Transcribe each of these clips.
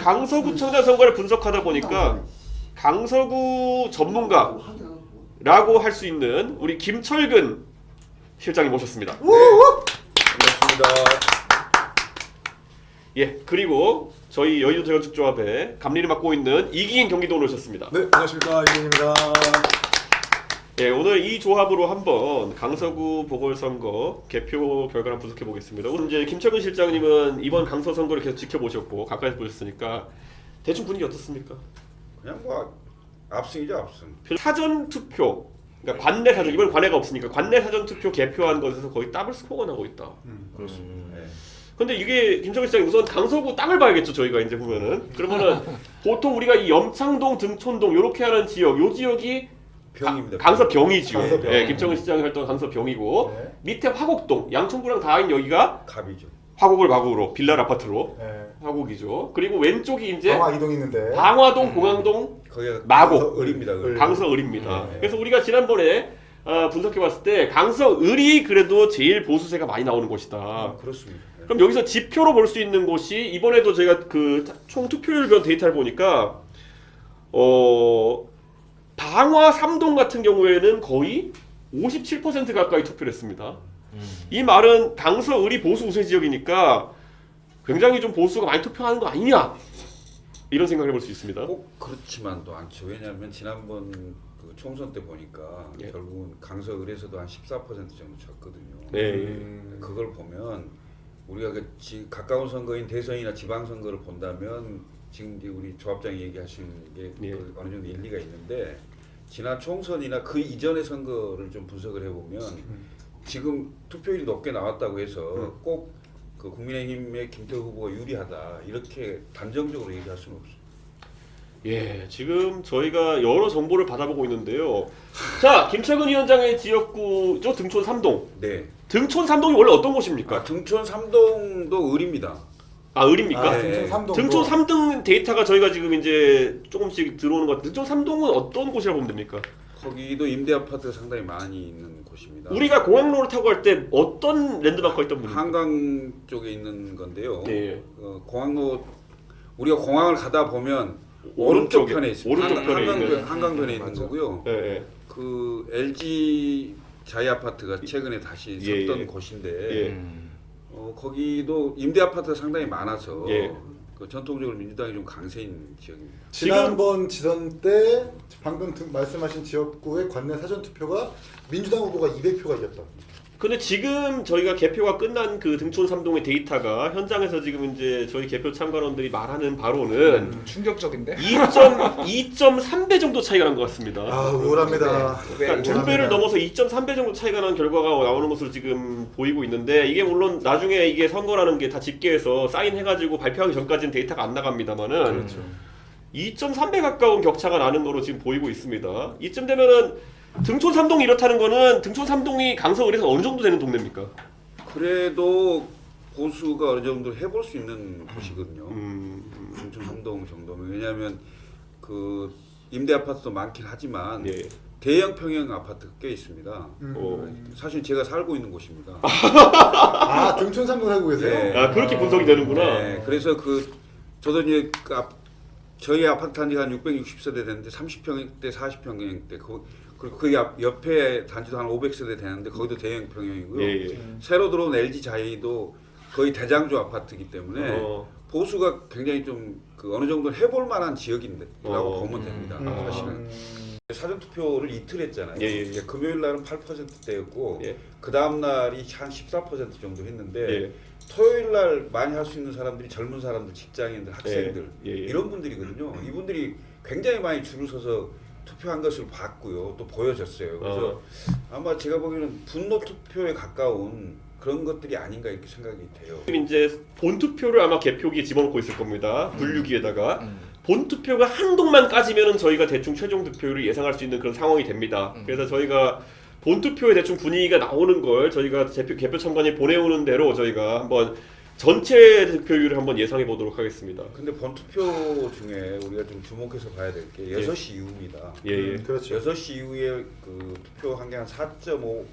강서구청장 선거를 분석하다 보니까 강서구 전문가라고 할 수 있는 우리 김철근 실장님 모셨습니다. 반갑습니다. 예, 그리고 저희 여의도 재건축조합의 감리를 맡고 있는 이기인 경기도로 오셨습니다. 네, 안녕하십니까, 이기인입니다. 예, 오늘 이 조합으로 한번 강서구 보궐선거 개표 결과를 분석해 보겠습니다. 오늘 이제 김철근 실장님은 이번 강서 선거를 계속 지켜보셨고 가까이서 보셨으니까 대충 분위기 어떻습니까? 그냥 뭐 압승이죠, 압승. 사전 투표, 그러니까 관내 사전, 이번 관내가 없으니까 관내 사전 투표 개표한 것에서 거의 더블 스코어가 나고 있다. 그렇습니다. 네. 근데 이게 김철근 실장님 우선 강서구 땅을 봐야겠죠, 저희가 이제 보면은. 그러면은 보통 우리가 이 염창동, 등촌동 이렇게 하는 지역, 요 지역이 병입니다. 강서병이죠. 강서병. 예, 김철근 시장이 활동한 강서병이고 네. 밑에 화곡동, 양천구랑 닿은 여기가 갑이죠. 화곡을 마곡으로 빌라 아파트로 네. 화곡이죠. 그리고 왼쪽이 이제 방화 이동 있는데. 방화동, 공항동, 거기가 마곡. 을입니다. 을. 강서을입니다. 네. 그래서 우리가 지난번에 분석해봤을 때 강서을이 그래도 제일 보수세가 많이 나오는 곳이다. 그렇습니다. 네. 그럼 여기서 지표로 볼 수 있는 곳이 이번에도 제가 그 총 투표율별 데이터를 보니까 방화 3동 같은 경우에는 거의 57% 가까이 투표를 했습니다. 이 말은 강서을이 보수 우세 지역이니까 굉장히 좀 보수가 많이 투표하는 거 아니냐 이런 생각을 해볼 수 있습니다. 꼭 그렇지만도 않죠. 왜냐하면 지난번 그 총선 때 보니까 예. 결국은 강서을에서도 한 14% 정도 쳤거든요. 네. 그걸 보면 우리가 가까운 선거인 대선이나 지방선거를 본다면 지금 이제 우리 조합장이 얘기하시는 게 예. 그 어느 정도 일리가 있는데 지난 총선이나 그 이전의 선거를 좀 분석을 해보면 지금 투표율이 높게 나왔다고 해서 꼭 그 국민의힘의 김태우 후보가 유리하다 이렇게 단정적으로 얘기할 수는 없어요. 예, 지금 저희가 여러 정보를 받아보고 있는데요. 자, 김철근 위원장의 지역구죠, 등촌 3동. 네. 등촌 3동이 원래 어떤 곳입니까? 등촌 3동도 을입니다. 아, 을입니까? 아, 네. 등촌 3동. 등촌 3등 데이터가 저희가 지금 이제 조금씩 들어오는 것 같아요. 등촌 3동은 어떤 곳이라고 보면 됩니까? 거기도 임대 아파트가 상당히 많이 있는 곳입니다. 우리가 공항로를 타고 갈 때 어떤 랜드마크가 있던 분입니까? 한강 쪽에 있는 건데요. 네. 공항로 우리가 공항을 가다 보면 오른쪽 오른쪽에, 편에 있습니다. 오른쪽 편에 있는. 한강변에 있는 맞아. 거고요. 예, 예. 그 LG 자이 아파트가 최근에 다시 예, 섰던 예. 곳인데 예. 거기도 임대 아파트가 상당히 많아서 예. 그 전통적으로 민주당이 좀 강세인 지역입니다. 지난번 지선 때 방금 말씀하신 지역구의 관내 사전 투표가 민주당 후보가 200표가 이겼다. 근데 지금 저희가 개표가 끝난 그 등촌 3동의 데이터가 현장에서 지금 이제 저희 개표 참관원들이 말하는 바로는 충격적인데? 2.3배 정도 차이가 난 것 같습니다. 아 우울합니다. 그러니까 두 배를 넘어서 2.3배 정도 차이가 나는 결과가 나오는 것으로 지금 보이고 있는데 이게 물론 나중에 이게 선거라는 게 다 집계해서 사인해가지고 발표하기 전까지는 데이터가 안 나갑니다만은 그렇죠. 2.3배 가까운 격차가 나는 거로 지금 보이고 있습니다. 이쯤 되면은 등촌 3동이 이렇다는 거는 등촌 3동이 강서을에서 어느 정도 되는 동네입니까? 그래도 보수가 어느 정도 해볼 수 있는 곳이거든요. 등촌 3동 정도면 왜냐하면 그 임대 아파트도 많긴 하지만 예. 대형 평형 아파트가 꽤 있습니다. 사실 제가 살고 있는 곳입니다. 아 등촌 3동 살고 계세요? 네. 아 그렇게 분석이 되는구나. 네, 그래서 저도 이제 저희 아파트 단지가 한 660세대 되는데 30평대, 40평대 그리고 그 옆에 단지도 한 500세대 되는데 거기도 대형 평형이고요. 예, 예. 새로 들어온 LG 자이도 거의 대장주 아파트이기 때문에 보수가 굉장히 좀 그 어느 정도 해볼 만한 지역인데라고 보면 됩니다. 사실은 사전 투표를 이틀 했잖아요. 예, 예. 금요일 날은 8%대였고 예. 그 다음 날이 한 14% 정도 했는데 예. 토요일 날 많이 할 수 있는 사람들이 젊은 사람들, 직장인들, 학생들 예, 예. 이런 분들이거든요. 이분들이 굉장히 많이 줄을 서서 투표한 것을 봤고요. 또 보여졌어요. 그래서 아마 제가 보기에는 분노 투표에 가까운 그런 것들이 아닌가 이렇게 생각이 돼요. 이제 본투표를 아마 개표기에 집어넣고 있을 겁니다. 분류기에다가 본투표가 한 동만 까지면은 저희가 대충 최종 득표율을 예상할 수 있는 그런 상황이 됩니다. 그래서 저희가 본투표에 대충 분위기가 나오는 걸 저희가 개표 참관에 보내오는 대로 저희가 한번 전체 득표율을 한번 예상해 보도록 하겠습니다. 근데 본투표 중에 우리가 좀 주목해서 봐야 될 게 6시 이후입니다. 예, 예. 그렇죠. 6시 이후에 그 투표한 게 한 4.5%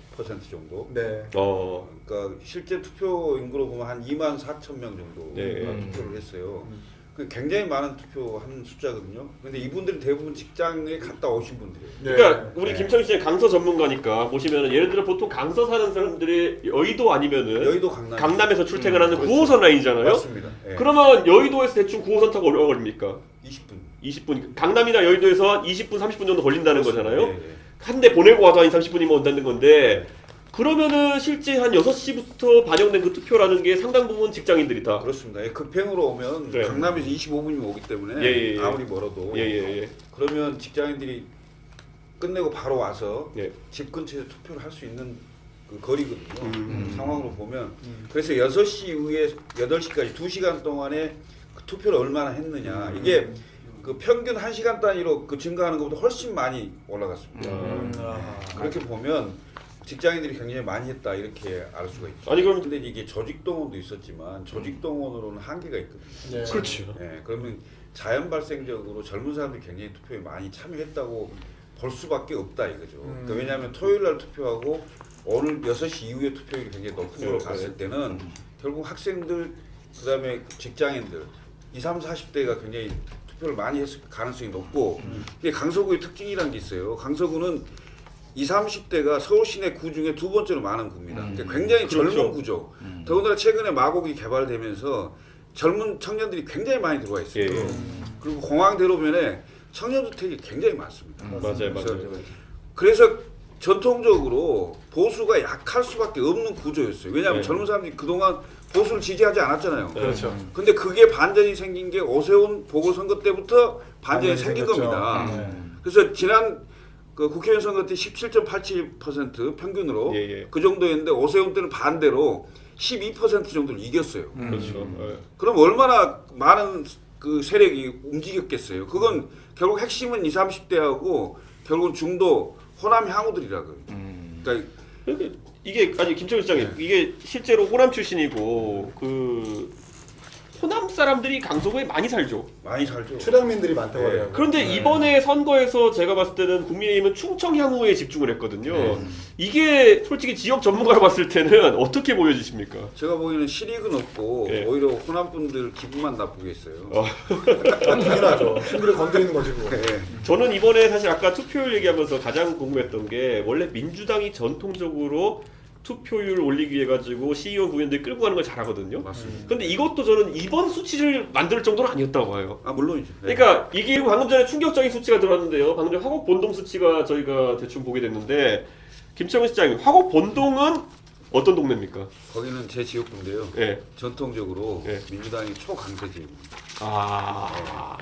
정도. 네. 그러니까 실제 투표 인구로 보면 한 2만 4천 명 정도 네. 투표를 했어요. 그 굉장히 많은 투표한 숫자거든요. 근데 이분들은 대부분 직장에 갔다 오신 분들이에요. 그러니까 우리 네. 김창희 씨는 강서 전문가니까 보시면은 예를 들어 보통 강서 사는 사람들이 여의도 아니면은 여의도 강남 강남에서 출퇴근하는 그렇죠. 9호선 라인이잖아요. 맞습니다. 예. 그러면 여의도에서 대충 9호선 타고 얼마 걸립니까? 20분. 20분. 강남이나 여의도에서 20분, 30분 정도 걸린다는 거잖아요. 예, 예. 한 대 보내고 와도 한 30분이면 온다는 건데 그러면은 실제 한 6시부터 반영된 그 투표라는 게 상당 부분 직장인들이다. 그렇습니다. 예, 급행으로 오면 네. 강남에서 25분이면 오기 때문에 예, 예. 아무리 멀어도 예예예. 그러면 직장인들이 끝내고 바로 와서 예. 집 근처에서 투표를 할 수 있는 그 거리거든요. 음. 상황으로 보면 그래서 6시 이후에 8시까지 2시간 동안에 그 투표를 얼마나 했느냐 이게 그 평균 1시간 단위로 그 증가하는 것보다 훨씬 많이 올라갔습니다. 그렇게 보면 직장인들이 굉장히 많이 했다 이렇게 알 수가 있죠. 아니, 그럼- 근데 이게 조직 동원도 있었지만 조직 동원으로는 한계가 있거든요. 네. 그렇죠. 예, 그러면 자연 발생적으로 젊은 사람들이 굉장히 투표에 많이 참여했다고 볼 수밖에 없다 이거죠. 그러니까 왜냐하면 토요일 날 투표하고 오늘 6시 이후에 투표율이 굉장히 높은 걸로 봤을 때는 결국 학생들 그다음에 직장인들 20, 30, 40대가 굉장히 투표를 많이 했을 가능성이 높고 이게 강서구의 특징이라는 게 있어요. 강서구는 20, 30대가 서울 시내 구 중에 두 번째로 많은 구입니다. 그러니까 굉장히 그렇죠. 젊은 구죠. 더군다나 최근에 마곡이 개발되면서 젊은 청년들이 굉장히 많이 들어와 있어요. 예. 그리고 공항대로면에 청년주택이 굉장히 많습니다. 맞아요, 맞아요. 그래서 전통적으로 보수가 약할 수밖에 없는 구조였어요. 왜냐하면 네. 젊은 사람들이 그동안 보수를 지지하지 않았잖아요. 그렇죠. 근데 그게 반전이 생긴 게 오세훈 보궐선거 때부터 반전이 생긴 생겼죠. 겁니다. 네. 그래서 지난 그 국회의원 선거 때 17.87% 평균으로 예, 예. 그 정도였는데 오세훈 때는 반대로 12% 정도를 이겼어요. 그렇죠. 예. 그럼 얼마나 많은 그 세력이 움직였겠어요. 그건 결국 핵심은 20, 30대하고 결국은 중도 호남 향후들이라고요. 그러니까 그러니까 이게 아니 김철우 시장님 네. 이게 실제로 호남 출신이고 그 호남 사람들이 강서구에 많이 살죠. 많이 살죠. 출향민들이 많다고 네. 해요. 그런데 이번에 선거에서 제가 봤을 때는 국민의힘은 충청 향후에 집중을 했거든요. 네. 이게 솔직히 지역 전문가로 봤을 때는 어떻게 보여지십니까? 제가 보기에는 실익은 없고 네. 오히려 호남 분들 기분만 나쁘게 했어요. 당연하죠. 신비를 건드리는 거지 뭐. 네. 저는 이번에 사실 아까 투표율 얘기하면서 가장 궁금했던 게 원래 민주당이 전통적으로 투표율 올리기 위해 가지고 시의원 국회의원들 끌고 가는 걸 잘하거든요. 맞습니다. 근데 이것도 저는 이번 수치를 만들 정도는 아니었다고 봐요. 아 물론이죠. 네. 그러니까 이게 방금 전에 충격적인 수치가 들어왔는데요. 방금 전에 화곡 본동 수치가 저희가 대충 보게 됐는데 김창훈 시장님, 화곡 본동은 어떤 동네입니까? 거기는 제 지역구인데요. 예. 전통적으로 네. 민주당이 초강세지입니다. 아.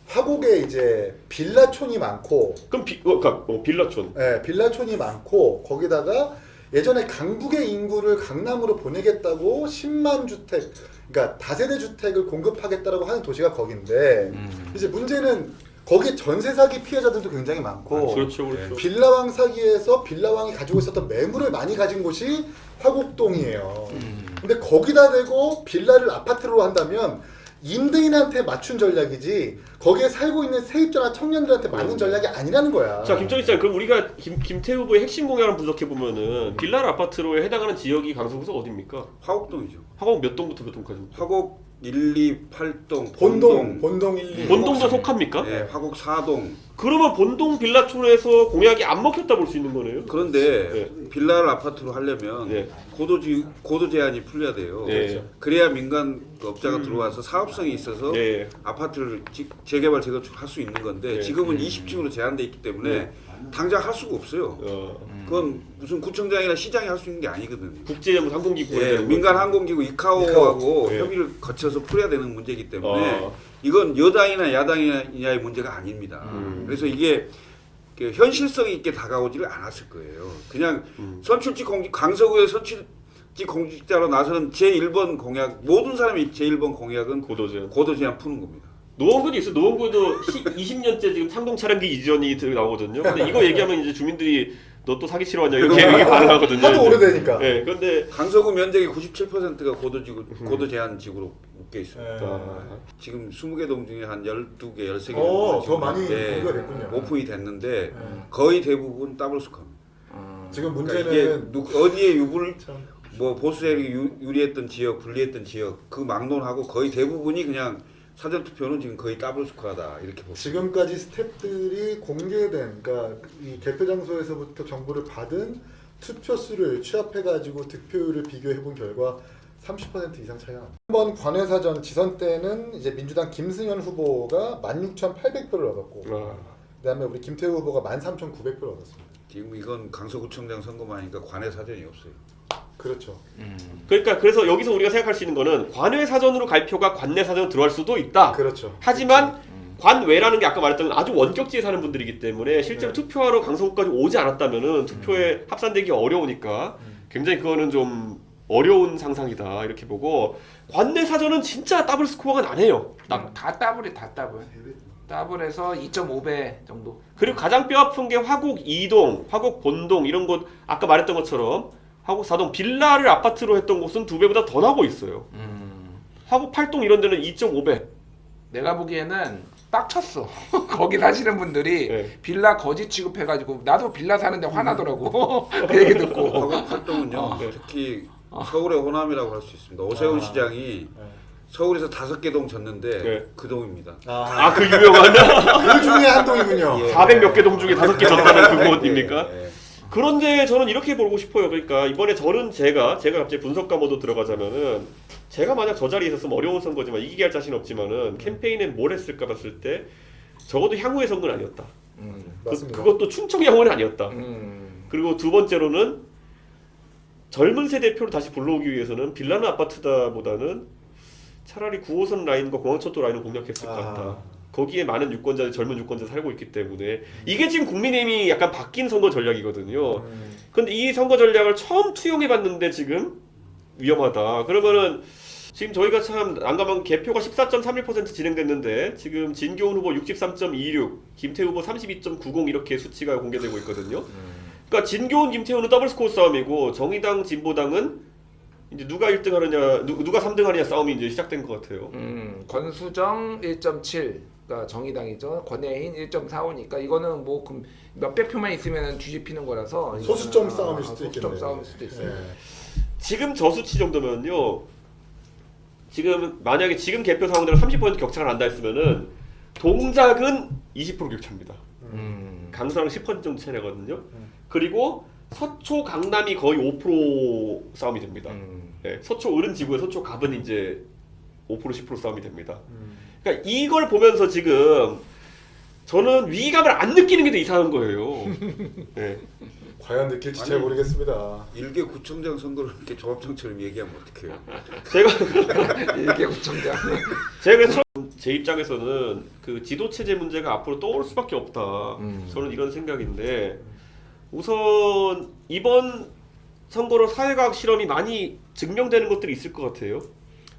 화곡에 이제 빌라촌이 많고, 그럼 빌라촌. 빌라촌이 많고 거기다가 예전에 강북의 인구를 강남으로 보내겠다고 10만 주택, 그러니까 다세대 주택을 공급하겠다라고 하는 도시가 거긴데 이제 문제는 거기 전세 사기 피해자들도 굉장히 많고, 그렇죠, 그렇죠. 빌라왕 사기에서 빌라왕이 가지고 있었던 매물을 많이 가진 곳이 화곡동이에요. 근데 거기다 대고 빌라를 아파트로 한다면 임대인한테 맞춘 전략이지 거기에 살고 있는 세입자나 청년들한테 맞는 전략이 아니라는 거야. 자, 김정희 씨, 그럼 우리가 김태우 후보의 핵심 공약을 분석해 보면은 빌라 아파트로에 해당하는 지역이 강서구에서 어디입니까? 화곡동이죠. 화곡 몇 동부터 몇 동까지입니까? 화곡 1, 2, 8동, 본동 1, 2. 본동도 속합니까? 네, 화곡 4동. 그러면 본동 빌라촌에서 공약이 안 먹혔다 볼 수 있는 거네요. 그런데 빌라를 아파트로 하려면 네. 고도 제한이 풀려야 돼요. 네. 그래야 민간 업자가 들어와서 사업성이 있어서 네. 아파트를 재개발 재건축할 수 있는 건데 네. 지금은 20층으로 제한돼 있기 때문에 당장 할 수가 없어요. 그건 무슨 구청장이나 시장이 할 수 있는 게 아니거든요. 국제연구 항공기구 예, 민간 항공기구 이카오하고 네. 협의를 거쳐서 풀어야 되는 문제이기 때문에 어. 이건 여당이나 야당이냐의 문제가 아닙니다. 그래서 이게 그 현실성 있게 다가오지를 않았을 거예요. 그냥 선출직 공직 강서구의 선출직 공직자로 나서는 제1번 공약 모든 사람이 제1번 공약은 고도제. 고도 제한 푸는 겁니다. 노원구도 있어. 노원구도 20년째 지금 상동 차량기 이전이 나오거든요. 근데 이거 얘기하면 이제 주민들이 너 또 사기 치러 왔냐 이렇게 얘기 반응하거든요. 하도 오래되니까. 네, 그런데 강서구 면적의 97%가 고도 제한 지구로 묶여 있어요. 지금 20개 동 중에 한 12개, 13개 더 많이 분류가 됐군요. 오픈이 됐는데 거의 대부분 더블 스커입니다. 지금 그러니까 문제는 이게 어디에 뭐 보수 세력이 유리했던 지역, 불리했던 지역 그 막론하고 거의 대부분이 그냥 사전 투표는 지금 거의 더블 스코어다 이렇게 보시면 지금까지 스탭들이 공개된, 그러니까 이 개표 장소에서부터 정보를 받은 투표 수를 취합해가지고 득표율을 비교해본 결과 30% 이상 차이가 납니다. 이번 관외사전 지선 때는 이제 민주당 김승현 후보가 16,800표를 얻었고, 그다음에 우리 김태우 후보가 13,900표를 얻었습니다. 지금 이건 강서구청장 선거만 하니까 관외 사전이 없어요. 그렇죠. 그러니까 그래서 여기서 우리가 생각할 수 있는 거는 관외 사전으로 갈 표가 관내 사전으로 들어갈 수도 있다. 그렇죠. 하지만 관외라는 게 아까 말했던 아주 원격지에 사는 분들이기 때문에 실제로 투표하러 강서구까지 오지 않았다면은 투표에 합산되기 어려우니까 굉장히 그거는 좀 어려운 상상이다 이렇게 보고 관내 사전은 진짜 더블 스코어가 나네요. 다 더블이 다 더블. 더블에서 2.5배 정도. 그리고 가장 뼈아픈 게 화곡 2동, 화곡 본동 이런 곳 아까 말했던 것처럼 화곡 4동 빌라를 아파트로 했던 곳은 2배보다 더 나고 있어요. 화곡 8동 이런 데는 2.5배. 내가 보기에는 빡쳤어. 거기 사시는 분들이 네. 빌라 거짓 취급해가지고 나도 빌라 사는데 화나더라고. 그 얘기 듣고. 화곡 활동은요. 특히 서울의 호남이라고 할 수 있습니다. 오세훈 시장이 서울에서 5개 동 졌는데 네. 그 동입니다. 그 유명한 그 중에 한 동이군요. 예. 400 몇 개 동 중에 5개 졌다는 그곳입니까? 예, 예. 그런데 저는 이렇게 보고 싶어요. 그러니까 이번에 저는 제가 갑자기 분석가 모드 들어가자면은 제가 만약 저 자리에 있었으면 어려운 선거지만 이기게 할 자신 없지만은 캠페인에 뭘 했을까 봤을 때 적어도 향후의 선거는 아니었다. 맞습니다. 그것도 충청 향후는 아니었다. 그리고 두 번째로는 젊은 세대 표를 다시 불러오기 위해서는 빌라는 아파트다보다는 차라리 9호선 라인과 공항철도 라인을 공략했을 것 같다. 거기에 많은 유권자들, 젊은 유권자들 살고 있기 때문에 이게 지금 국민의힘이 약간 바뀐 선거 전략이거든요. 근데 이 선거 전략을 처음 투영해봤는데 지금 위험하다. 그러면은 지금 저희가 참 난감한 개표가 14.31% 진행됐는데 지금 진교훈 후보 63.26, 김태우 후보 32.90 이렇게 수치가 공개되고 있거든요. 그러니까 진교훈, 김태우는 더블 스코어 싸움이고 정의당, 진보당은 이제 누가 1등 하느냐, 누가 3등 하느냐 싸움이 이제 시작된 것 같아요. 권수정 1.7, 그러니까 정의당이죠. 권혜인 1.45니까 이거는 뭐 몇백 표만 있으면 뒤집히는 거라서 소수점 이거는, 싸움일 수도 소수점 있겠네요. 싸움일 수도 있어요. 지금 저 수치 정도면요. 지금 만약에 지금 개표 상황대로 30% 격차가 난다 했으면은 동작은 20% 격차입니다. 강서랑 10% 정도 차이 나거든요. 그리고 서초 강남이 거의 5% 싸움이 됩니다. 네, 서초 을은 지고요. 서초 갑은 이제 5% 10% 싸움이 됩니다. 그러니까 이걸 보면서 지금 저는 위기감을 안 느끼는 게 더 이상한 거예요. 네. 과연 느낄지 잘 아니, 모르겠습니다. 일개 구청장 선거를 이렇게 조합장처럼 얘기하면 어떡해요? 이게 구청장. 제가 그래서 제 입장에서는 그 지도 체제 문제가 앞으로 떠올 수밖에 없다. 저는 이런 생각인데 우선 이번 선거로 사회과학 실험이 많이 증명되는 것들이 있을 것 같아요.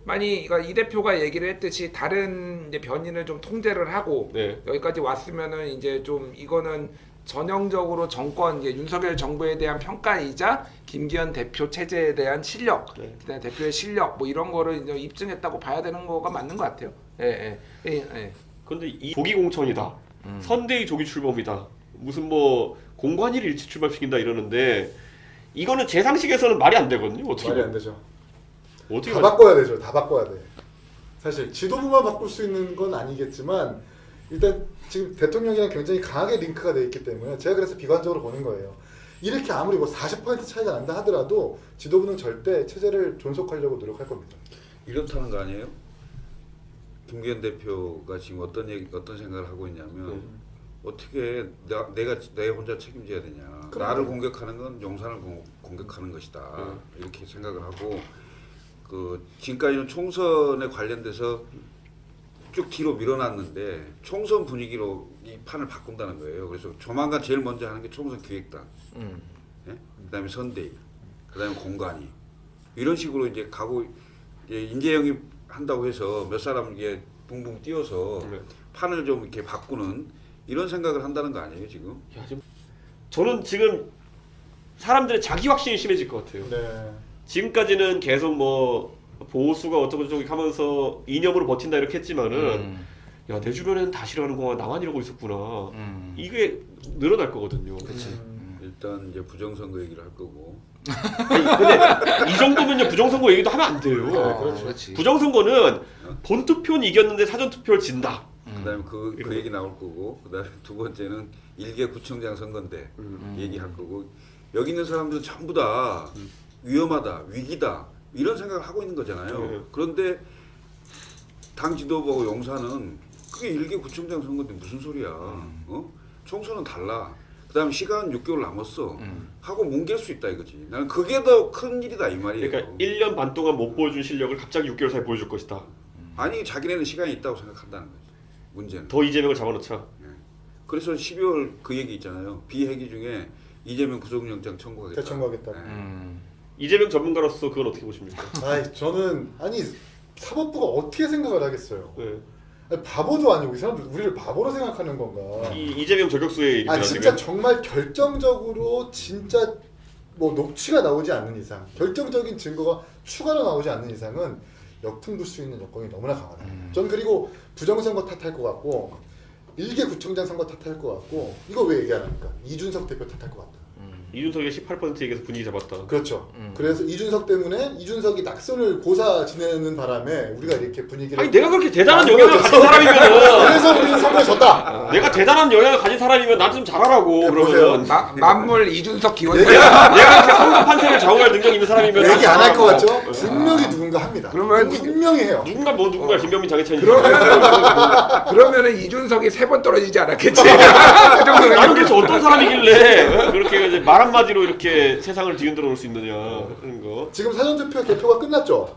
만약 그러니까 이 대표가 얘기를 했듯이 다른 이제 변인을 좀 통제를 하고 네. 여기까지 왔으면은 이제 좀 이거는 전형적으로 정권 이제 윤석열 정부에 대한 평가이자 김기현 대표 체제에 대한 실력, 네. 그다음에 대표의 실력 뭐 이런 거를 이제 입증했다고 봐야 되는 거가 맞는 것 같아요. 예. 근데 이 조기 공천이다. 선대위 조기 출범이다. 무슨 뭐 공관위를 일찍 출범시킨다 이러는데 이거는 제 상식에서는 말이 안 되거든요. 어떻게 말이 안 되죠. 어떻게 다 바꿔야 되죠. 다 바꿔야 돼. 사실 지도부만 바꿀 수 있는 건 아니겠지만 일단 지금 대통령이랑 굉장히 강하게 링크가 돼 있기 때문에 제가 그래서 비관적으로 보는 거예요. 이렇게 아무리 뭐 40% 차이가 난다 하더라도 지도부는 절대 체제를 존속하려고 노력할 겁니다. 이렇다는 거 아니에요? 김기현 대표가 지금 어떤 생각을 하고 있냐면 어떻게 내가 혼자 책임져야 되냐? 그럼요. 나를 공격하는 건 용산을 공격하는 것이다. 이렇게 생각을 하고 그 지금까지는 총선에 관련돼서 쭉 뒤로 밀어놨는데 총선 분위기로 이 판을 바꾼다는 거예요. 그래서 조만간 제일 먼저 하는 게 총선 기획단, 예? 그다음에 선대위, 그다음에 공관위 이런 식으로 이제 가고 이제 인재 영입 한다고 해서 몇 사람 이게 붕붕 띄워서 판을 좀 이렇게 바꾸는 이런 생각을 한다는 거 아니에요 지금? 야, 저는 지금 사람들의 자기 확신이 심해질 것 같아요. 네. 지금까지는 계속 뭐 보수가 어쩌고 저쩌고 하면서 이념으로 버틴다 이렇게 했지만은 야, 내 주변에는 다 싫어하는 거야. 나만 이러고 있었구나. 이게 늘어날 거거든요. 일단 이제 부정선거 얘기를 할 거고. 아니, 근데 이 정도면요 부정선거 얘기도 하면 안 돼요. 그렇죠. 그렇지. 부정선거는 본투표는 이겼는데 사전투표를 진다. 그다음에 그 얘기 나올 거고, 그다음에 두 번째는 일개 구청장 선거인데 얘기할 거고, 여기 있는 사람들은 전부 다 위험하다, 위기다 이런 생각을 하고 있는 거잖아요. 그런데 당 지도부하고 용사는 그게 일개 구청장 선거인데 무슨 소리야? 총선은 달라. 그다음에 시간 6개월 남았어. 하고 뭉갤 수 있다 이거지. 나는 그게 더 큰 일이다 이 말이에요. 그러니까 1년 반 동안 못 보여준 실력을 갑자기 6개월 사이에 보여줄 것이다. 아니 자기네는 시간이 있다고 생각한다는 거지. 문제는. 더 이재명을 잡아놓자. 그래서 12월 그 얘기 있잖아요. 비회기 중에 이재명 구속영장 청구하겠다. 대청구하겠다. 이재명 전문가로서 그건 어떻게 보십니까? 저는 사법부가 어떻게 생각을 하겠어요. 네. 바보도 아니고 이 사람들 우리를 바보로 생각하는 건가. 이재명 저격수의 일입니다. 진짜 지금. 정말 결정적으로 진짜 뭐 녹취가 나오지 않는 이상, 결정적인 증거가 추가로 나오지 않는 이상은 역풍 불 수 있는 여건이 너무나 강하다. 전 그리고 부정선거 탓할 것 같고 일개 구청장 선거 탓할 것 같고 이거 왜 얘기 안 합니까? 이준석 대표 탓할 것 같다. 이준석이 18% 얘기해서 분위기 잡았다. 그렇죠. 그래서 이준석 때문에 이준석이 낙선을 고사 지내는 바람에 우리가 이렇게 분위기를 아니 내가 그렇게 대단한 영향을 가진 사람이면 그래서 우리는 선거에 졌다. 내가 대단한 영향을 가진 사람이면 나 좀 잘하라고 그러면 만물 이준석 기원. 내가 그렇게 선거 판세를 좌우할 능력 있는 사람이면 얘기 안 할 것 같죠? 잘하라고. 분명히 누군가 합니다. 그러면 분명히 해요. 누군가 김병민 장해찬이 그러면은 이준석이 3번 떨어지지 않았겠지. 그 정도는 나는 그래서 어떤 사람이길래 그렇게 이제 말 한마디로 이렇게 세상을 뒤흔들어 놓을 수 있느냐 그런 거. 지금 사전투표 개표가 끝났죠?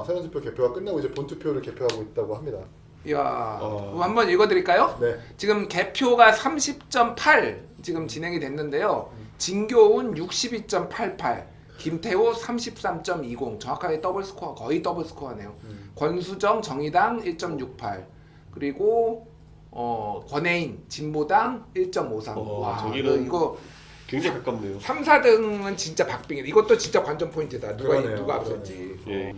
사전투표 개표가 끝나고 이제 본투표를 개표하고 있다고 합니다. 이야, 한번 읽어드릴까요? 네. 지금 개표가 30.8 지금 진행이 됐는데요. 진교훈 62.88, 김태호 33.20, 정확하게 더블 스코어, 거의 더블 스코어네요. 권수정 정의당 1.68, 그리고 권혜인 진보당 1.53. 와, 저기는 이거 굉장히 가깝네요. 3, 4등은 진짜 박빙이다. 이것도 진짜 관전 포인트다. 누가 앞설지. 예.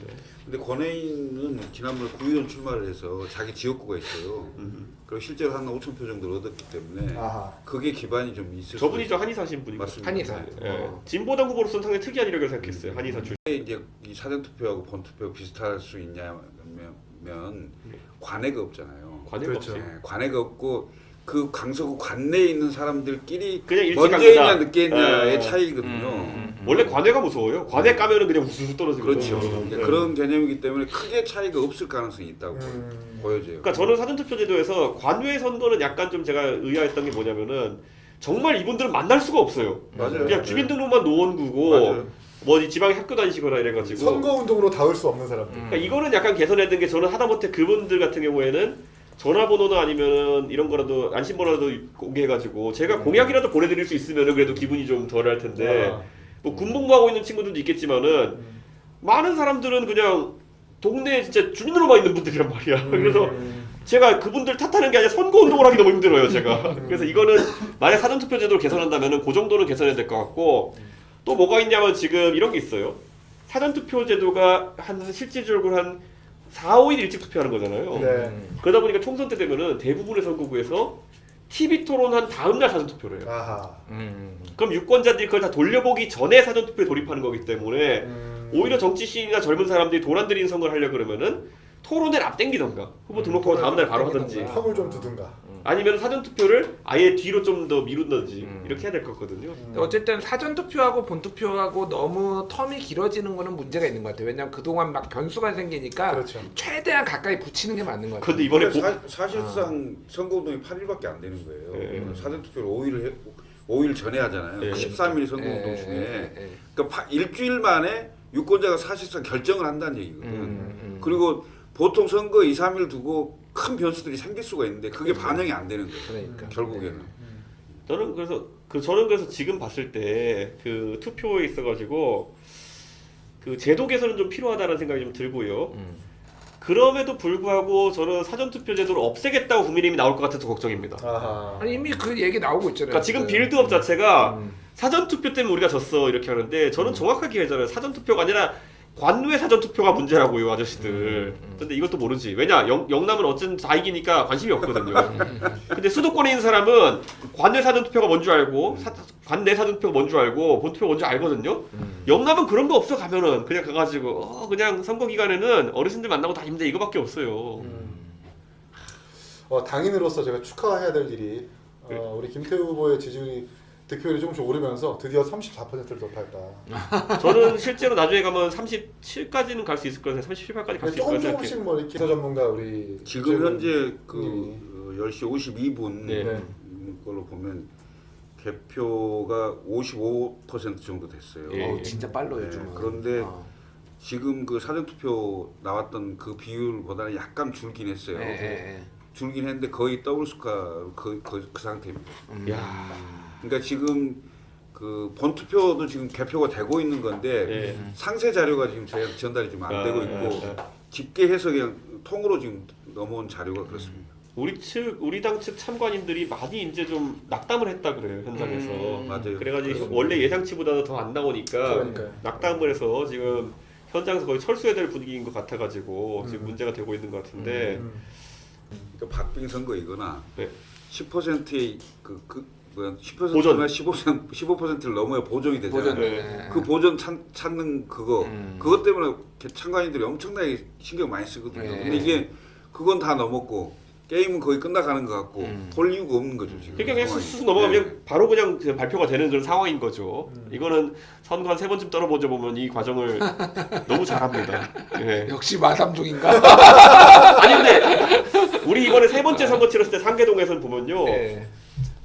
근데 권혜인은 지난번에 구의원 출마를 해서 자기 지역구가 있어요. 그리고 실제로 한 5천 표 정도를 얻었기 때문에 아하. 그게 기반이 좀 있을 저분이 수 저 한의사신 분이고. 맞습니다. 한의사. 예. 진보당 후보로서는 상당히 특이한 이력을 생각했어요. 한의사 출신. 이제 이 사전 투표하고 본 투표 비슷할 수 있냐면 관외가 없잖아요. 관회가 그렇죠. 없지. 예, 관외가 없고 그 강서구 관내에 있는 사람들끼리 그냥 일찍 먼저 갑니다. 있냐 늦게 있냐의 예. 차이거든요. 원래 관회가 무서워요. 관회 까면은 그냥 우수수 떨어지거든요. 그렇죠. 이제 예. 그런 개념이기 때문에 크게 차이가 없을 가능성이 있다고 보여져요. 그러니까 저는 사전투표 제도에서 관외 선거는 약간 좀 제가 의아했던 게 뭐냐면은 정말 이분들은 만날 수가 없어요. 맞아요. 그냥 주민등록만 노원구고 맞아요. 뭐 어디 지방에 학교 다니시거나 이래가지고. 선거운동으로 닿을 수 없는 사람들. 그러니까 이거는 약간 개선해야 되는 게 저는 하다못해 그분들 같은 경우에는 전화번호나 아니면은 이런 거라도 안심번호라도 공개해가지고 제가 공약이라도 보내드릴 수 있으면은 그래도 기분이 좀 덜할 텐데 뭐 군복무하고 있는 친구들도 있겠지만은 많은 사람들은 그냥 동네에 진짜 주민으로만 있는 분들이란 말이야. 그래서 제가 그분들 탓하는 게 아니라 선거운동을 하기 너무 힘들어요 제가. 그래서 이거는 만약 사전투표 제도를 개선한다면은 그 정도는 개선해야 될 것 같고 또 뭐가 있냐면 지금 이런 게 있어요. 사전투표 제도가 한 실질적으로 한 4, 5일 일찍 투표하는 거잖아요. 네. 그러다 보니까 총선 때 되면은 대부분의 선거구에서 TV 토론한 다음 날 사전 투표를 해요. 아하. 그럼 유권자들이 그걸 다 돌려보기 전에 사전 투표에 돌입하는 거기 때문에 오히려 정치 시인이나 젊은 사람들이 돈 안 들이는 선거를 하려 그러면은 토론회를 앞당기던가 후보 등록하고 다음 날 바로 하든지 텀을 좀 두든가. 아니면 사전 투표를 아예 뒤로 좀 더 미룬다든지 이렇게 해야 될 것 같거든요. 어쨌든 사전 투표하고 본 투표하고 너무 텀이 길어지는 거는 문제가 있는 것 같아요. 왜냐면 그동안 막 변수가 생기니까 그렇죠. 최대한 가까이 붙이는 게 맞는 것 같아요. 근데 이번에 사실상 선거운동이 8일밖에 안 되는 거예요. 예. 사전 투표를 5일 전에 하잖아요. 예. 13일 선거운동 예, 중에. 예, 예. 그러니까 일주일 만에 유권자가 사실상 결정을 한다는 얘기거든. 그리고 보통 선거 2, 3일 두고 큰 변수들이 생길 수가 있는데 그게 반영이 안 되는 거예요. 그러니까. 결국에는. 저는 그래서 지금 봤을 때 그 투표에 있어가지고 그 제도 개선은 좀 필요하다는 생각이 좀 들고요. 그럼에도 불구하고 저는 사전 투표 제도를 없애겠다고 국민의힘이 나올 것 같아서 걱정입니다. 아하. 아니 이미 그 얘기 나오고 있잖아요. 그러니까 지금 빌드업 자체가 사전 투표 때문에 우리가 졌어 이렇게 하는데 저는 정확하게 하잖아요. 사전 투표가 아니라 관외 사전 투표가 문제라고요, 아저씨들. 근데 이것도 모르지. 왜냐, 영남은 어쨌든 다 이기니까 관심이 없거든요. 근데 수도권에 있는 사람은 관외 사전 투표가 뭔 줄 알고, 관내 사전 투표가 뭔 줄 알고, 본투표가 뭔 줄 알거든요. 영남은 그런 거 없어. 가면은 그냥 가가지고 그냥 선거 기간에는 어르신들 만나고 다니면 돼, 이거밖에 없어요. 당인으로서 제가 축하해야 될 일이 우리 김태우 후보의 지지율이 득표율이 조금씩 오르면서 드디어 34%를 돌파했다. 저는 실제로 나중에 가면 37까지는 갈 수 있을 거예요. 37까지 갈 수 있을 조금 거예요. 조금씩 뭐 이렇게 기사 전문가 우리 지금 현재 그 님이. 10시 52분 네. 걸로 보면 개표가 55% 정도 됐어요. 예. 진짜 빨라요 네, 요즘은. 그런데 지금 그 사전투표 나왔던 그 비율보다는 약간 줄긴 했어요. 줄긴 했는데 거의 더블 스코어 그 상태입니다. 야, 그러니까 지금 그 본투표도 지금 개표가 되고 있는 건데 예. 상세 자료가 지금 저희한테 전달이 좀 안 되고 있고 집계해서 그냥 통으로 지금 넘어온 자료가 그렇습니다. 우리 당 측 참관인들이 많이 이제 좀 낙담을 했다 그래요, 현장에서. 맞아요. 그래가지고 원래 예상치보다 더 안 나오니까 그러니까요. 낙담을 해서 지금 현장에서 거의 철수해야 될 분위기인 것 같아가지고 지금 문제가 되고 있는 것 같은데. 그러니까 박빙 선거이거나 네. 10%의 10%나 보전. 15%를 넘어야 보존이 되잖아요. 보전. 네. 그 보전 찾는 그거 그것 때문에 참관인들이 엄청나게 신경 많이 쓰거든요. 네. 근데 이게 그건 다 넘었고 게임은 거의 끝나가는 것 같고 볼 이유가 없는 거죠 지금. 그러니까 그냥 상황이. 쑥쑥 넘어가면 네. 바로 그냥 발표가 되는 그런 상황인 거죠. 이거는 선거 한 3번쯤 떨어보자 보면 이 과정을 너무 잘합니다. 예. 역시 마삼중인가? 아니 근데 우리 이번에 3번째 선거 치렀을 때 상계동에서는 보면요. 네.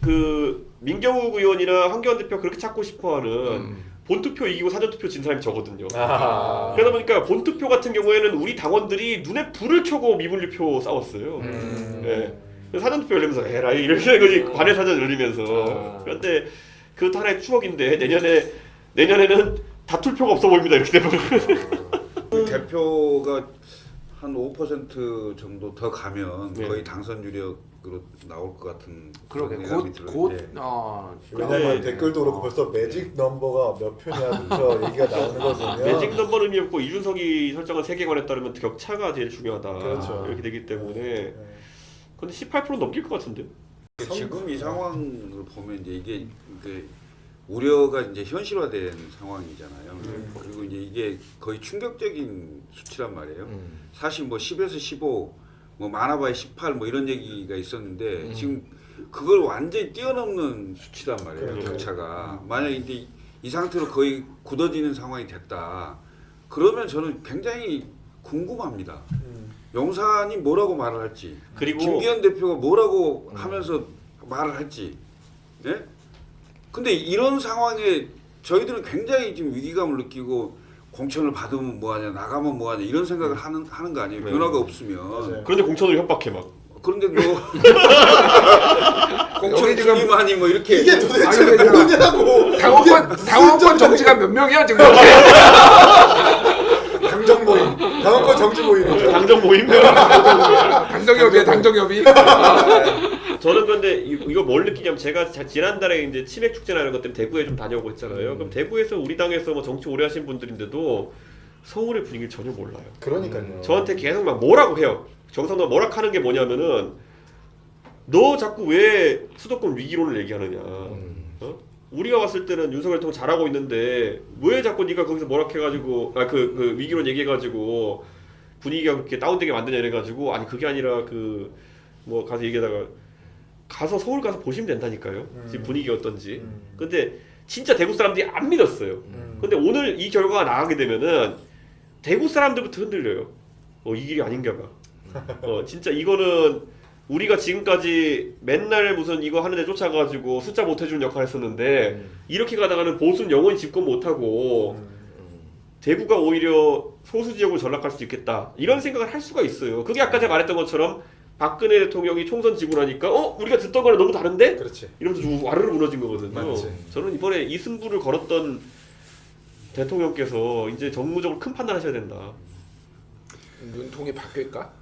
그 민경욱 의원이나 황교안 대표 그렇게 찾고 싶어하는 본투표 이기고 사전투표 진 사람이 저거든요. 그러다 보니까 본투표 같은 경우에는 우리 당원들이 눈에 불을 켜고 미분류표 싸웠어요. 예. 그래서 사전투표 열리면서 에라이 이렇게 된 거지. 관외 사전 열리면서. 그런데 그것도 하나의 추억인데 내년에는 다툴 표가 없어 보입니다. 이렇게 되면. 그 개표가 한 5% 정도 더 가면 네. 거의 당선 유력으로 나올 것 같은 그러게 그런 예감이 들어요. 곧 네. 왜냐면 네. 댓글도 그렇고 벌써 매직 넘버가 몇 표냐부터 얘기가 나오는 거 보면 매직 넘버는 의미 없고 이준석이 설정한 세계관에 따르면 격차가 제일 중요하다. 그렇죠. 이렇게 되기 때문에. 네. 근데 18% 넘길 것 같은데. 지금 이 상황을 보면 이제 이게 우려가 이제 현실화된 상황이잖아요. 그리고 이제 이게 거의 충격적인 수치란 말이에요. 사실 뭐 10에서 15, 뭐 많아봐야 18, 뭐 이런 얘기가 있었는데 지금 그걸 완전히 뛰어넘는 수치란 말이에요. 그렇죠. 격차가. 만약에 이제 이 상태로 거의 굳어지는 상황이 됐다. 그러면 저는 굉장히 궁금합니다. 용산이 뭐라고 말을 할지, 그리고 김기현 대표가 뭐라고 하면서 말을 할지. 네? 근데 이런 상황에 저희들은 굉장히 지금 위기감을 느끼고 공천을 받으면 뭐하냐, 나가면 뭐하냐 이런 생각을 하는 거 아니에요. 네. 변화가 없으면. 맞아요. 그런데 공천을 협박해 막. 그런데 뭐 공천 여기 지금 중이만이 뭐 이렇게 이게 도대체 아니, 뭐냐고. 당원권 정지가 몇 명이야 지금? 당정 모임, 당원권 정지 모임이죠. 당정 모임. 당정협의야 당정협의. 저는 근데 이거 뭘 느끼냐면 제가 지난달에 이제 치맥 축제라는 것 때문에 대구에 좀 다녀오고 있잖아요. 그럼 대구에서 우리 당에서 뭐 정치 오래 하신 분들인데도 서울의 분위기를 전혀 몰라요. 그러니까요. 저한테 계속 막 뭐라고 해요. 정상도 뭐라 하는 게 뭐냐면은 너 자꾸 왜 수도권 위기론을 얘기하느냐. 어? 우리가 왔을 때는 윤석열 대통령 잘하고 있는데 왜 자꾸 네가 거기서 뭐라 해가지고 그 위기론 얘기해가지고 분위기가 그렇게 다운되게 만드냐 이래가지고 아니 그게 아니라 그 뭐 가서 얘기하다가 가서 서울 가서 보시면 된다니까요. 지금 분위기 어떤지. 근데 진짜 대구 사람들이 안 믿었어요. 근데 오늘 이 결과가 나가게 되면은 대구 사람들부터 흔들려요. 이 길이 아닌가 봐. 진짜 이거는 우리가 지금까지 맨날 무슨 이거 하는데 쫓아가지고 숫자 못 해주는 역할을 했었는데 이렇게 가다가는 보수는 영원히 집권 못하고 대구가 오히려 소수 지역으로 전락할 수도 있겠다. 이런 생각을 할 수가 있어요. 그게 아까 제가 말했던 것처럼 박근혜 대통령이 총선 지고 나니까 우리가 듣던 거랑 너무 다른데? 그렇지. 이러면서 와르르 무너진 거거든요. 맞지. 저는 이번에 이 승부를 걸었던 대통령께서 이제 정무적으로 큰 판단하셔야 된다. 눈통이 바뀔까?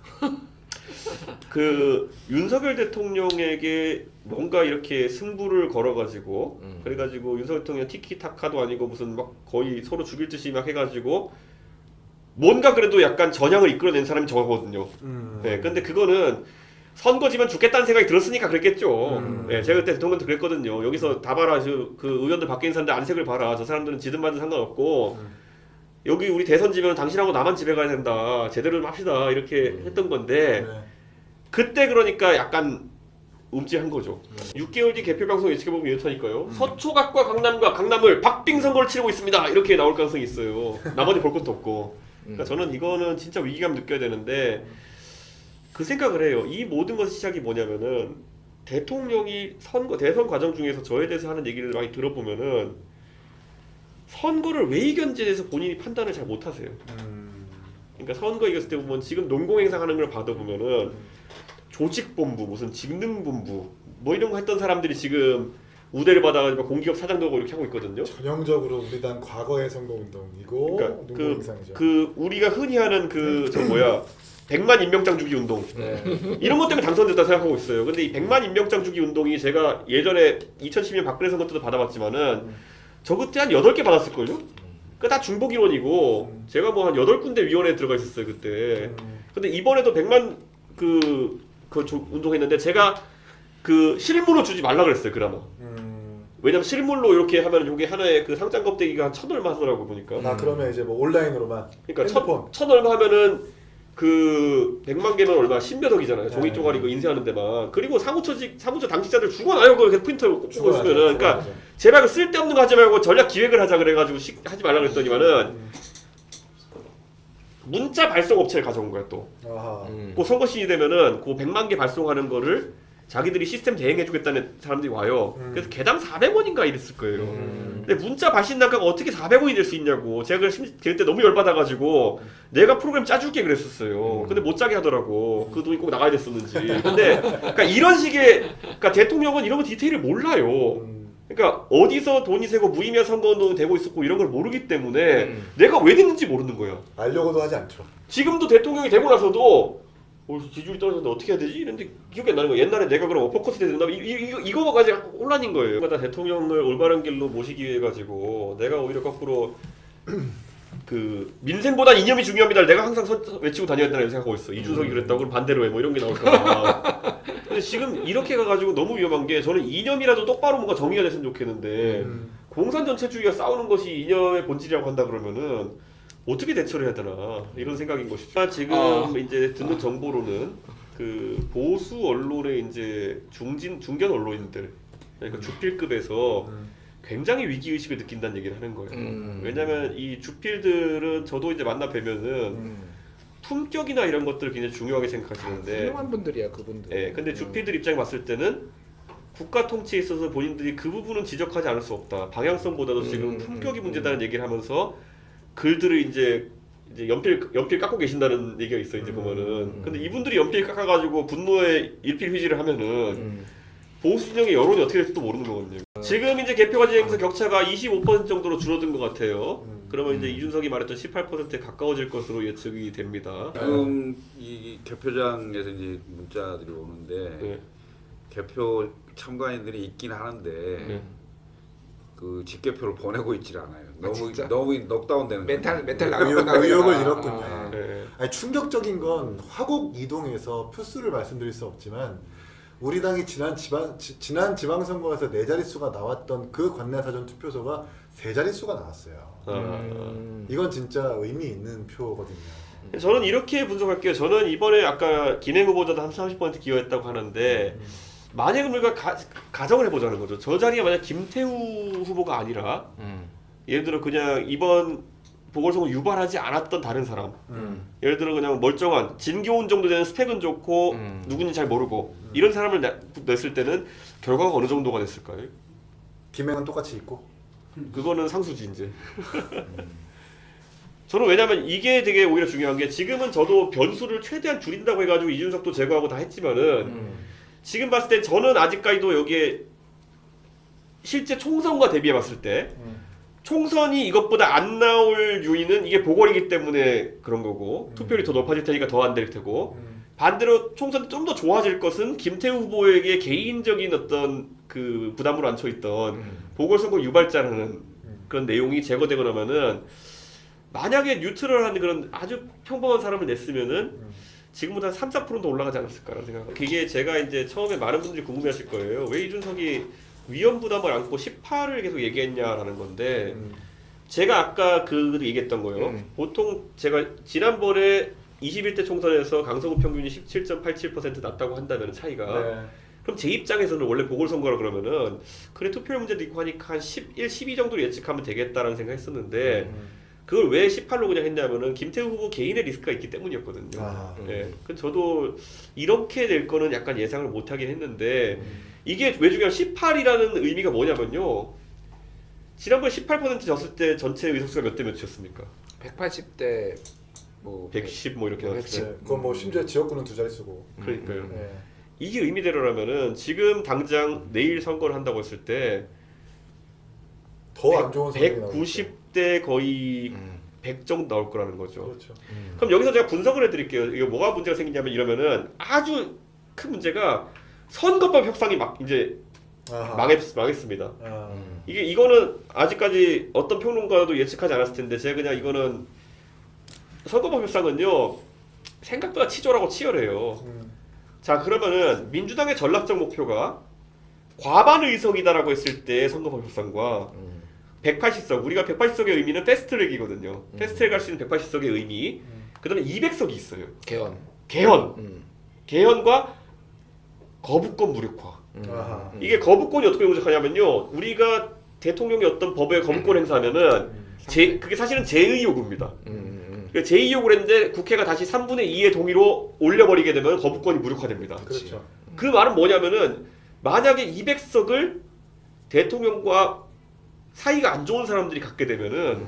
그 윤석열 대통령에게 뭔가 이렇게 승부를 걸어가지고 그래가지고 윤석열 대통령 티키타카도 아니고 무슨 막 거의 서로 죽일 듯이 막 해가지고 뭔가 그래도 약간 전향을 이끌어낸 사람이 저거거든요. 네, 근데 그거는 선거지만 죽겠다는 생각이 들었으니까 그랬겠죠. 네, 제가 그때 대통령도 그랬거든요. 여기서 다 봐라, 그 의원들 밖에 있는 사람들 안색을 봐라. 저 사람들은 지든 말든 상관없고 여기 우리 대선지면 당신하고 나만 집에 가야 된다. 제대로 좀 합시다. 이렇게 했던 건데 네. 그때 그러니까 약간 움찔한 거죠. 6개월 뒤 개표 방송 예측해보면 이렇다니까요. 서초각과 강남을 박빙 선거를 치르고 있습니다. 이렇게 나올 가능성이 있어요. 나머지 볼 것도 없고. 그러니까 저는 이거는 진짜 위기감 느껴야 되는데 그 생각을 해요. 이 모든 것의 시작이 뭐냐면은 대통령이 대선 과정 중에서 저에 대해서 하는 얘기를 많이 들어보면은 선거를 왜 이겼는지에 대해서 본인이 판단을 잘 못하세요. 그러니까 선거 이겼을 때 보면 지금 농공행상하는 걸 봐도 보면은 조직본부, 무슨 직능본부 뭐 이런 거 했던 사람들이 지금 우대를 받아가지고 공기업 사장도 하고 이렇게 하고 있거든요. 전형적으로 우리 당 과거의 선거운동이고 그러니까 농공행상이죠. 그 우리가 흔히 하는 그 저 뭐야 100만 임명장 주기 운동 이런 것 때문에 당선됐다 생각하고 있어요. 근데 이 100만 임명장 주기 운동이 제가 예전에 2012년 박근혜 선거 때도 받아봤지만은 저 그때 한 8개 받았을걸요? 그 다 중복 이론이고 제가 뭐 한 8군데 위원회에 들어가 있었어요 그때. 근데 이번에도 100만 운동했는데 제가 그 실물로 주지 말라 그랬어요 그나마. 왜냐면 실물로 이렇게 하면 이게 하나의 그 상장 껍데기가 한 1,000 얼마 하더라고 보니까. 아 그러면 이제 뭐 온라인으로만 그러니까 핸드폰. 1,000 얼마 하면은 그 100만 개면 얼마 10몇 억이잖아요. 종이 네. 쪼가리 그 인쇄하는 데만. 그리고 사무처 당직자들 죽어나요. 그거 프린터 꽂고 있으면은. 그러니까 제발 그 쓸데없는 거 하지 말고 전략 기획을 하자 그래가지고 하지 말라 그랬더니만은 문자 발송 업체를 가져온 거야 또. 아하. 그 선거 시즌이 되면은 그 100만 개 발송하는 거를 자기들이 시스템 대행해주겠다는 사람들이 와요. 그래서 개당 400원인가 이랬을 거예요. 근데 문자 발신 단가가 어떻게 400원이 될 수 있냐고. 제가 그때 너무 열받아가지고 내가 프로그램 짜줄게 그랬었어요. 근데 못 짜게 하더라고. 그 돈이 꼭 나가야 됐었는지. 근데 그러니까 이런 식의 그러니까 대통령은 이런 거 디테일을 몰라요. 그러니까 어디서 돈이 새고 무의미한 선거운동이 되고 있었고 이런 걸 모르기 때문에 내가 왜 됐는지 모르는 거야. 알려고도 하지 않죠. 지금도 대통령이 되고 나서도 지지율이 떨어졌는데 어떻게 해야 되지? 이랬는데 기억이 안 나는 거야. 옛날에 내가 그럼 어퍼컷이 된다면 이거까지 혼란인 거예요. 그러니까 대통령을 올바른 길로 모시기 위해 가지고 내가 오히려 거꾸로 그 민생보다 이념이 중요합니다. 내가 항상 외치고 다녀야 된다고 생각하고 있어. 이준석이 그랬다고 그럼 반대로 해. 뭐 이런 게 나올까. 근데 지금 이렇게 가가지고 너무 위험한 게 저는 이념이라도 똑바로 뭔가 정의가 됐으면 좋겠는데 공산 전체주의와 싸우는 것이 이념의 본질이라고 한다 그러면은 어떻게 대처를 해야 되나 이런 생각인 것이죠. 지금 이제 듣는 정보로는 그 보수 언론의 이제 중견 언론인들 그러니까 주필급에서 굉장히 위기 의식을 느낀다는 얘기를 하는 거예요. 왜냐하면 이 주필들은 저도 이제 만나 뵈면은 품격이나 이런 것들을 굉장히 중요하게 생각하시는데 훌륭한 분들이야 그분들. 예, 근데 주필들 입장에 봤을 때는 국가 통치에 있어서 본인들이 그 부분은 지적하지 않을 수 없다. 방향성보다도 지금 품격이 문제다는 얘기를 하면서 글들을 이제 연필 깎고 계신다는 얘기가 있어 이제 보면은. 근데 이분들이 연필 깎아가지고 분노에 일필휘지를 하면은 보수 진영의 여론이 어떻게 될지도 모르는 거거든요. 지금 이제 개표가 진행해서 격차가 25% 정도로 줄어든 것 같아요. 그러면 이제 이준석이 말했던 18%에 가까워질 것으로 예측이 됩니다. 지금 이 개표장에서 이제 문자들이 오는데 네. 개표 참가인들이 있긴 하는데 네. 그 직개표를 보내고 있질 않아요. 너무 진짜? 너무 넉다운되는 멘탈 의욕을 잃었군요. 네. 아니, 충격적인 건 화곡 이동에서 표수를 말씀드릴 수 없지만 우리 당이 지난 지방선거에서 4자릿수가 나왔던 그 관내사전 투표소가 3자릿수가 나왔어요. 이건 진짜 의미 있는 표거든요. 저는 이렇게 분석할게요. 저는 이번에 아까 기행 후보자도 한 30% 기여했다고 하는데 만약에 우리가 가정을 해보자는 거죠. 저 자리에 만약 김태우 후보가 아니라 예를 들어 그냥 이번 보궐선거 유발하지 않았던 다른 사람 예를 들어 그냥 멀쩡한 진교훈 정도 되는 스펙은 좋고 누군지 잘 모르고 이런 사람을 냈을 때는 결과가 어느 정도가 됐을까요? 김행은 똑같이 있고 그거는 상수지 이제. 저는 왜냐면 이게 되게 오히려 중요한 게 지금은 저도 변수를 최대한 줄인다고 해가지고 이준석도 제거하고 다 했지만은 지금 봤을 때 저는 아직까지도 여기에 실제 총선과 대비해 봤을 때 총선이 이것보다 안 나올 요인은 이게 보궐이기 때문에 그런 거고 투표율이 더 높아질 테니까 더 안 될 테고 반대로 총선이 좀 더 좋아질 것은 김태우 후보에게 개인적인 어떤 그 부담으로 앉혀있던 보궐선거 유발자라는 그런 내용이 제거되고 나면은 만약에 뉴트럴한 그런 아주 평범한 사람을 냈으면은 지금보다 3, 4%도 올라가지 않았을까라는 생각합니다. 그게 제가 이제 처음에 많은 분들이 궁금해하실 거예요. 왜 이준석이 위험 부담을 안고 18을 계속 얘기했냐라는 건데 제가 아까 그 얘기했던 거예요. 보통 제가 지난번에 21대 총선에서 강서구 평균이 17.87% 났다고 한다면 차이가 네. 그럼 제 입장에서는 원래 보궐선거라 그러면은 그래 투표율 문제도 있고 하니까 한 11, 12 정도로 예측하면 되겠다라는 생각했었는데 그걸 왜 18로 그냥 했냐면은 김태우 후보 개인의 리스크가 있기 때문이었거든요. 아. 예. 그 저도 이렇게 될 거는 약간 예상을 못 하긴 했는데 이게 왜 중요한 18이라는 의미가 뭐냐면요. 지난번 18% 졌을 때 전체 의석수가 몇 대 몇이었습니까? 180대 뭐 110 뭐 이렇게 나왔을 때. 네. 그건 뭐 심지어 지역구는 2자릿수고. 그러니까요. 네. 이게 의미대로라면은 지금 당장 내일 선거를 한다고 했을 때 더 안 좋은 선택이 나오죠. 190대 거의 100 정도 나올 거라는 거죠. 그렇죠. 그럼 여기서 제가 분석을 해드릴게요. 이게 뭐가 문제가 생기냐면 이러면은 아주 큰 문제가 선거법 협상이 막 이제 아하. 망했습니다. 아. 이거는 아직까지 어떤 평론가도 예측하지 않았을 텐데 제가 그냥 이거는 선거법 협상은요 생각보다 치졸하고 치열해요. 자 그러면은 민주당의 전략적 목표가 과반 의석이다라고 했을 때 선거법 협상과 180석 우리가 180석의 의미는 패스트트랙이거든요. 패스트트랙 할 수 있는 180석의 의미. 그다음에 200석이 있어요. 개헌. 개헌과 거부권 무력화. 아하. 이게 거부권이 어떻게 용적하냐면요. 우리가 대통령이 어떤 법에 거부권 행사하면은 그게 사실은 제의 요구입니다. 제의 요구를 했는데 국회가 다시 3분의 2의 동의로 올려버리게 되면 거부권이 무력화됩니다. 그렇죠. 그 말은 뭐냐면은 만약에 200석을 대통령과 사이가 안 좋은 사람들이 갖게 되면은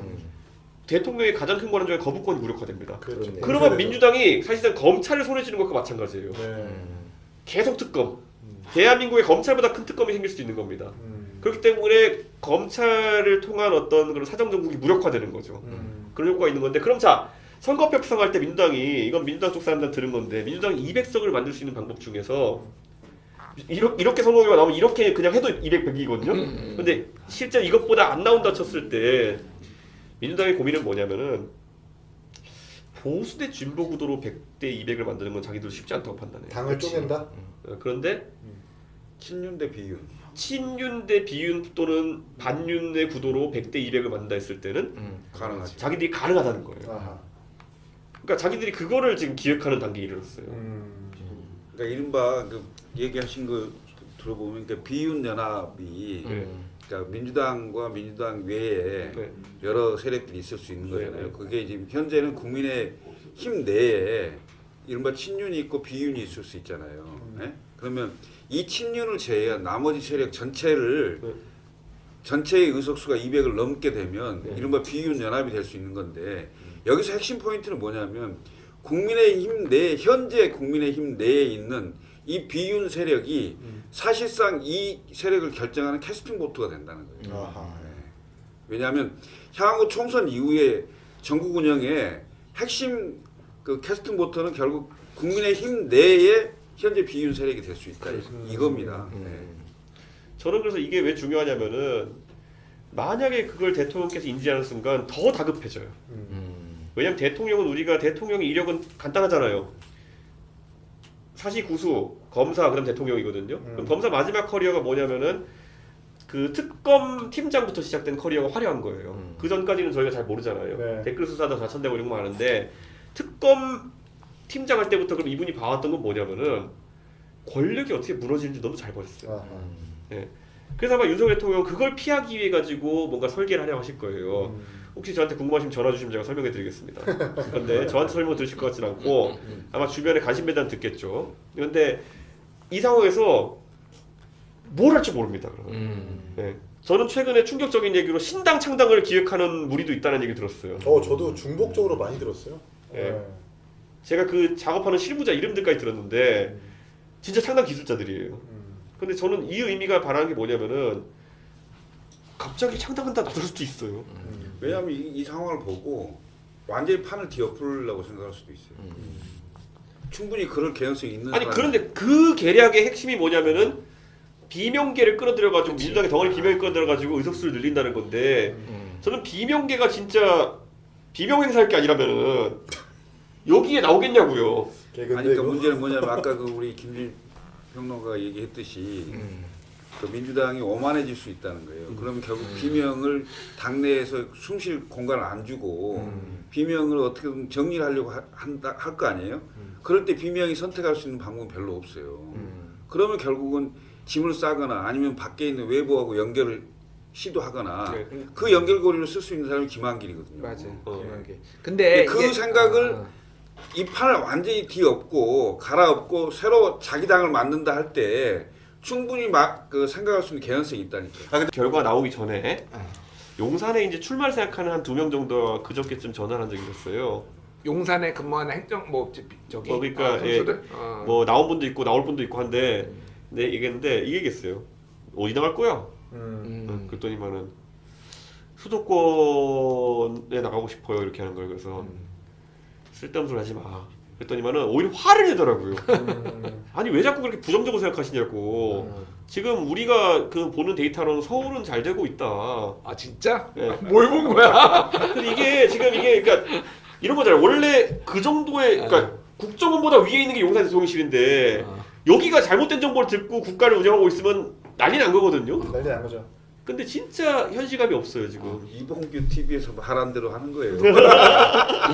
대통령의 가장 큰 권한 중에 거부권이 무력화됩니다. 그렇죠. 그러면 민주당이 사실상 검찰을 손에 쥐는 것과 마찬가지예요. 네. 계속 특검. 대한민국에 검찰보다 큰 특검이 생길 수도 있는 겁니다. 그렇기 때문에 검찰을 통한 어떤 그런 사정정국이 무력화되는 거죠. 그런 효과가 있는 건데 그럼 자 선거법 협상할 때 민주당이 이건 민주당 쪽 사람들한테 들은 건데 민주당이 200석을 만들 수 있는 방법 중에서 이렇게 선거가 나오면 이렇게 그냥 해도 200, 100이거든요. 근데 실제 이것보다 안 나온다 쳤을 때 민주당의 고민은 뭐냐면은 보수 대 진보 구도로 100대 200을 만드는 건 자기들 쉽지 않다고 판단해요. 당을 쪼갠다. 그런데 친윤 대 비윤. 친윤 대 비윤 또는 반윤의 구도로 100대 200을 만든다 했을 때는 가능하지. 자기들이 가능하다는 거예요. 아하. 그러니까 자기들이 그거를 지금 기획하는 단계에 이르렀어요. 그러니까 이른바 그 얘기하신 거 들어보면 그러니까 비윤 연합이 그러니까 민주당과 민주당 외에 네. 여러 세력들이 있을 수 있는 네, 거잖아요. 네. 그게 지금 현재는 국민의힘 내에 이른바 친윤이 있고 비윤이 있을 수 있잖아요. 네? 그러면 이 친윤을 제외한 나머지 세력 전체를 네. 전체의 의석수가 200을 넘게 되면 네. 이른바 비윤 연합이 될 수 있는 건데 여기서 핵심 포인트는 뭐냐면 국민의힘 내 현재 국민의힘 내에 있는 이 비윤 세력이 사실상 이 세력을 결정하는 캐스팅 보트가 된다는 거예요. 아하. 네. 왜냐하면 향후 총선 이후에 전국 운영의 핵심 그 캐스팅 보트는 결국 국민의힘 내에 현재 비윤 세력이 될 수 있다 이겁니다. 네. 저는 그래서 이게 왜 중요하냐면은 만약에 그걸 대통령께서 인지하는 순간 더 다급해져요. 왜냐면 대통령은 우리가 대통령의 이력은 간단하잖아요. 사시구수, 검사, 그다음 대통령이거든요. 그럼 검사 마지막 커리어가 뭐냐면은 그 특검 팀장부터 시작된 커리어가 화려한 거예요. 그 전까지는 저희가 잘 모르잖아요. 네. 댓글 수사다 좌천되고 이런 거 많은데 특검 팀장 할 때부터 그럼 이분이 봐왔던 건 뭐냐면은 권력이 어떻게 무너지는지 너무 잘 보셨어요. 아하. 예. 그래서 아마 윤석열 대통령 그걸 피하기 위해 가지고 뭔가 설계를 하려고 하실 거예요. 혹시 저한테 궁금하시면 전화 주시면 제가 설명해 드리겠습니다. 그런데 저한테 설명 드리실 것 같지는 않고 아마 주변에 관심배단 듣겠죠. 그런데 이 상황에서 뭘 할지 모릅니다. 그러면. 예. 저는 최근에 충격적인 얘기로 신당 창당을 기획하는 무리도 있다는 얘기 들었어요. 저도 중복적으로 많이 들었어요. 네. 제가 그 작업하는 실무자 이름들까지 들었는데 진짜 창당 기술자들이에요. 근데 저는 이 의미가 바라는 게 뭐냐면은 갑자기 창당한다 나설 수도 있어요. 왜냐하면 이 상황을 보고 완전히 판을 뒤엎으려고 생각할 수도 있어요. 충분히 그럴 개연성이 있는 아니 사람이- 그런데 그 계략의 핵심이 뭐냐면은 비명계를 끌어들여가지고 민주당의 덩어리 비명계 끌어들여가지고 의석수를 늘린다는 건데 저는 비명계가 진짜 비명 행사할 게 아니라면은 여기에 나오겠냐고요. 아니 그러니까 문제는 뭐냐면 아까 그 우리 김진 평론가가 얘기했듯이 그 민주당이 오만해질 수 있다는 거예요. 그러면 결국 비명을 당내에서 숨쉴 공간을 안 주고 비명을 어떻게든 정리를 하려고 할 거 아니에요. 그럴 때 비명이 선택할 수 있는 방법은 별로 없어요. 그러면 결국은 짐을 싸거나 아니면 밖에 있는 외부하고 연결을 시도하거나 네. 그 연결고리를 쓸 수 있는 사람이 김한길이거든요. 맞아요. 어. 근데 그 이게- 생각을 아, 이 판을 완전히 뒤엎고 갈아엎고 새로 자기 당을 만든다 할 때 충분히 그 생각할 수 있는 개연성이 있다니까요. 결과 나오기 전에 용산에 이제 출마를 생각하는 한 2명 정도가 그저께쯤 전화를 한 적이 있었어요. 용산에 근무하는 행정 뭐 저기 그러니까 선수들 뭐 나온 분도 있고 나올 분도 있고 한데 네 얘기했는데 이 얘기했어요. 어디 나갈 거야? 그랬더니만은 수도권에 나가고 싶어요 이렇게 하는 거예요. 그래서 쓸데없는 소리 하지 마. 그랬더니만은 오히려 화를 내더라고요. 아니 왜 자꾸 그렇게 부정적으로 생각하시냐고. 지금 우리가 그 보는 데이터로는 서울은 잘 되고 있다. 아 진짜? 예. 뭘 본 거야? 근데 이게 지금 이게 그러니까 이런 거잖아요. 원래 그 정도의 그러니까 국정원보다 위에 있는 게 용산대통령실인데 여기가 잘못된 정보를 듣고 국가를 운영하고 있으면 난리 난 거거든요. 난리 난 거죠. 근데 진짜 현실감이 없어요 지금. 이봉규 TV에서 하란 대로 하는 거예요.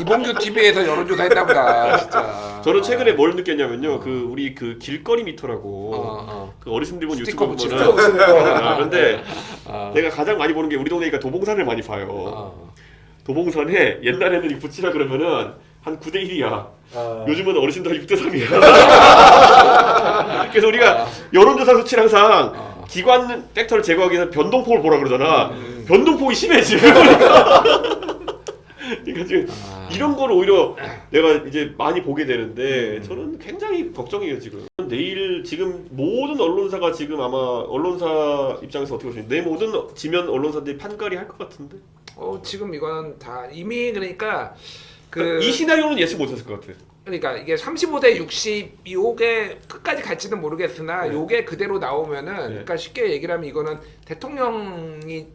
이봉규 TV에서 여론조사 했나 보다 진짜. 저는 최근에 뭘 느꼈냐면요. 그 우리 그 길거리 미터라고 어. 그 어르신들 본 스티커 유튜브 붙이는 보면은 붙이는 거. 그런데 아. 내가 가장 많이 보는 게 우리 동네니까 도봉산을 많이 봐요. 도봉산에 옛날에는 이 붙이라 그러면은 한 9대 1이야. 요즘은 어르신들 한 6대 3이야. 그래서 우리가 여론조사 수치를 항상 기관 팩터를 제거하기 위해서 변동폭을 보라 그러잖아. 변동폭이 심해 지금. 그러니까 지금 이런 거를 오히려 내가 이제 많이 보게 되는데 저는 굉장히 걱정이에요 지금. 내일 지금 모든 언론사가 지금 아마 언론사 입장에서 어떻게 보시는지 내 모든 지면 언론사들이 판가리 할 것 같은데. 지금 이거는 다 이미 그러니까 이 시나리오는 예측 못했을 것 같아. 그러니까 이게 35대 60 요게 끝까지 갈지는 모르겠으나 네. 요게 그대로 나오면은 네. 그러니까 쉽게 얘기를 하면 이거는 대통령에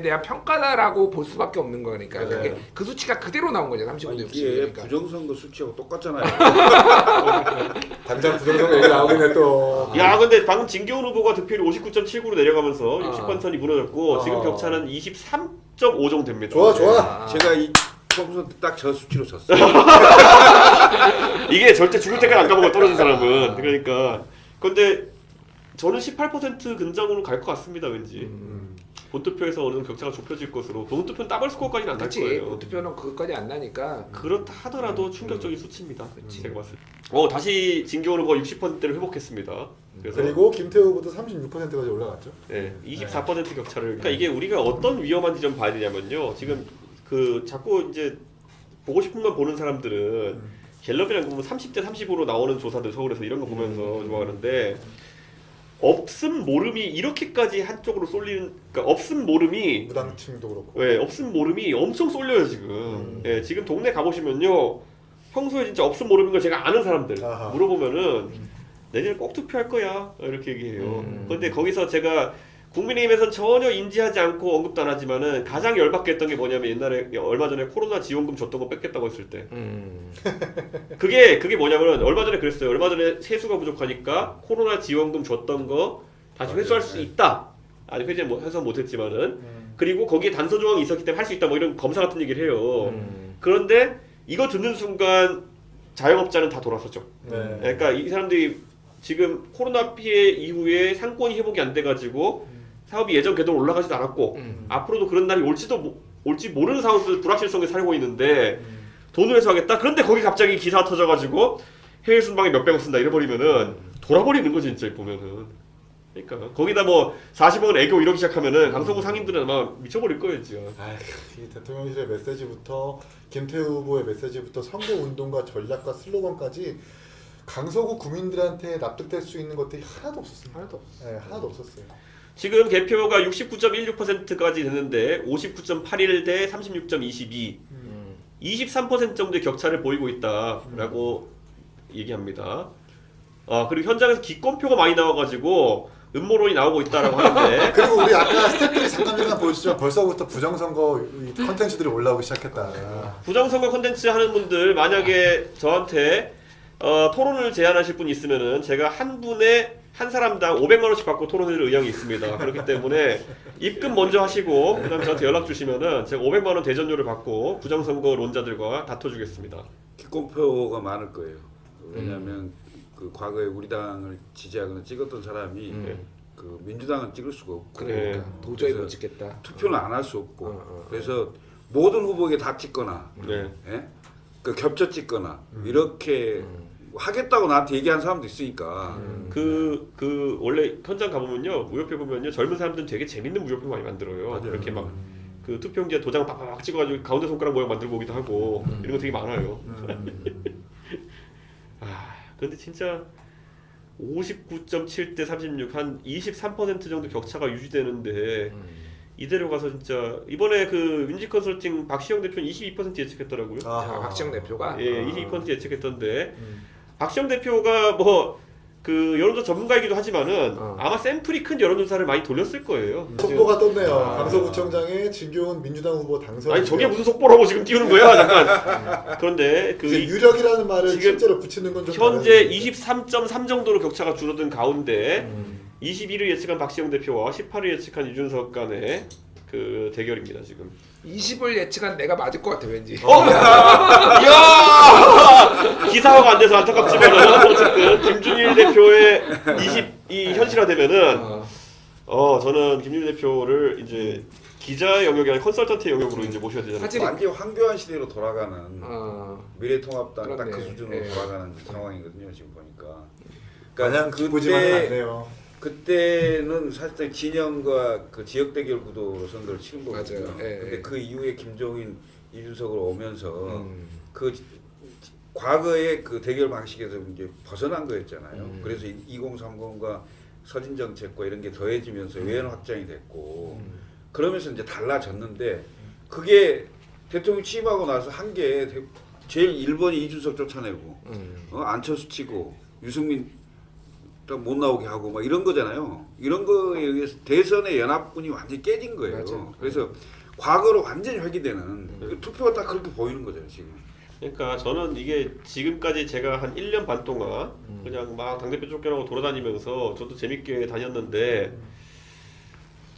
대한 평가다라고 볼 수밖에 없는 거니까 네. 그게 그 수치가 그대로 나온 거죠 35대 60 이게 그러니까. 부정선거 수치하고 똑같잖아요. 당장 부정선거 얘기 나오겠네 또. 야 근데 방금 진경훈 후보가 득표율이 59.79로 내려가면서 60%선이 무너졌고 지금 아. 격차는 23.5 정도 됩니다. 좋아 좋아. 제가 이 총선 때 딱 저 수치로 졌어요. 이게 절대 죽을 때까지 안 가보고 떨어진 사람은 그러니까 근데 저는 18% 근장으로 갈 것 같습니다 왠지. 본투표에서 어느 정도 격차가 좁혀질 것으로 본투표는 따발 스코어까지는 안 날 그렇지 거예요. 본투표는 그것까지 안 나니까 그렇다 하더라도 충격적인 수치입니다. 제가 봤을 때. 다시 진경훈 후보 60%를 회복했습니다. 그래서 그리고 김태우 후보도 36%까지 올라갔죠. 네, 24% 격차를. 그러니까 이게 우리가 어떤 위험한 지점 봐야 되냐면요. 지금 그 자꾸 이제 보고 싶은 걸 보는 사람들은 갤럽이랑 보면 30대 35로 나오는 조사들 서울에서 이런 거 보면서 좋아하는데 없음 모름이 이렇게까지 한쪽으로 쏠리는 그러니까 없음 모름이 무당층도 그렇고. 네, 없음 모름이 엄청 쏠려요 지금. 예, 지금 동네 가보시면요. 평소에 진짜 없음 모름인 걸 제가 아는 사람들 아하. 물어보면은 내년에 꼭 투표할 거야 이렇게 얘기해요. 그런데 거기서 제가 국민의힘에서는 전혀 인지하지 않고 언급도 안 하지만은 가장 열받게 했던 게 뭐냐면 옛날에 얼마 전에 코로나 지원금 줬던 거 뺏겠다고 했을 때 그게 뭐냐면은 얼마 전에 그랬어요. 얼마 전에 세수가 부족하니까 코로나 지원금 줬던 거 다시 회수할 수 있다. 아직 회수 못했지만은 그리고 거기에 단서 조항이 있었기 때문에 할 수 있다 뭐 이런 검사 같은 얘기를 해요. 그런데 이거 듣는 순간 자영업자는 다 돌아섰죠. 네. 그러니까 이 사람들이 지금 코로나 피해 이후에 상권이 회복이 안 돼가지고 사업이 예전 궤도로 올라가지도 않았고 앞으로도 그런 날이 올지 모르는 상황에서 불확실성에 살고 있는데 돈을 회수하겠다? 그런데 거기 갑자기 기사가 터져가지고 해외 순방에 몇백억 쓴다 이래버리면은 돌아버리는 거지 진짜 보면은. 그러니까 거기다 뭐 40억은 애교 이러기 시작하면은 강서구 상인들은 아마 미쳐버릴 거예요 지금. 이 대통령실의 메시지부터 김태우 후보의 메시지부터 선거 운동과 전략과 슬로건까지 강서구 구민들한테 납득될 수 있는 것들이 하나도 없었습니다. 하나도 없었어요. 지금 개표가 69.16%까지 됐는데 59.81 대 36.22 23% 정도의 격차를 보이고 있다라고 얘기합니다. 그리고 현장에서 기권표가 많이 나와가지고 음모론이 나오고 있다라고 하는데 그리고 우리 아까 스태프들이 잠깐 보여주죠. 벌써부터 부정선거 이 컨텐츠들이 올라오기 시작했다. 부정선거 콘텐츠 하는 분들 만약에 저한테 토론을 제안하실 분이 있으면은 제가 한 사람당 500만 원씩 받고 토론해줄 의향이 있습니다. 그렇기 때문에 입금 먼저 하시고 그다음에 저한테 연락 주시면은 제가 500만 원 대전료를 받고 부정선거론자들과 다퉈주겠습니다. 기권표가 많을 거예요. 왜냐하면 그 과거에 우리 당을 지지하거나 찍었던 사람이 그 민주당은 찍을 수가 없고 그러니까 도저히 못 그래서 찍겠다. 투표는 안 할 수 없고 그래서 모든 후보에게 다 찍거나 네. 예? 그 겹쳐 찍거나 이렇게 하겠다고 나한테 얘기한 사람도 있으니까 그 원래 현장 가보면요 무효표 보면요 젊은 사람들은 되게 재밌는 무효표 많이 만들어요. 맞아요. 이렇게 막 그 투표용지에 도장 팍팍 찍어가지고 가운데 손가락 모양 만들고 오기도 하고 이런 거 되게 많아요. 아 근데 진짜 59.7대 36 한 23% 정도 격차가 유지되는데 이대로 가서 진짜 이번에 그 민지 컨설팅 박시영 대표는 22% 예측했더라고요. 야, 박지영 대표가 예, 22% 예측했던데 박시영 대표가 뭐 그 여론조사 전문가이기도 하지만은 아마 샘플이 큰 여론조사를 많이 돌렸을 거예요. 속보가 떴네요. 강서구청장의 진교훈 민주당 후보 당선. 아니 저게 무슨 속보라고 지금 띄우는 거야? 잠깐. 그런데 그 이제 유력이라는 말을 지금 실제로 붙이는 건 좀 현재 23.3 정도로 격차가 줄어든 가운데 21을 예측한 박시영 대표와 18을 예측한 이준석 간의 그 대결입니다 지금. 20을 예측한 내가 맞을 것 같아 왠지. 이야! 기사화가 안 돼서 안타깝지만 어쨌든 김준일 대표의 20이 현실화되면은 저는 김준일 대표를 이제 기자 영역이 아니라 컨설턴트 영역으로 이제 모셔야 되잖아요. 사실 완전 황교안 시대로 돌아가는 네. 미래통합당 딱 그 그렇네. 수준으로 예. 돌아가는 상황이거든요 지금 보니까. 마냥 기쁘지만은 않네요. 그때는 사실상 진영과 그 지역 대결 구도로 선거를 치른 거거든요. 맞아요. 예, 근데 예. 그 이후에 김종인, 이준석으로 오면서 그 과거의 그 대결 방식에서 이제 벗어난 거였잖아요. 그래서 2030과 서진 정책과 이런 게 더해지면서 외연 확장이 됐고 그러면서 이제 달라졌는데 그게 대통령 취임하고 나서 한 게 제일 1번이 이준석 쫓아내고 안철수 치고 유승민 못 나오게 하고 막 이런 거잖아요. 이런 거에 의해서 대선의 연합군이 완전히 깨진 거예요. 맞아요. 그래서 과거로 완전히 회귀되는 그 투표가 딱 그렇게 보이는 거죠 지금. 그러니까 저는 이게 지금까지 제가 한 1년 반 동안 그냥 막 당대표 쫓겨나고 돌아다니면서 저도 재밌게 다녔는데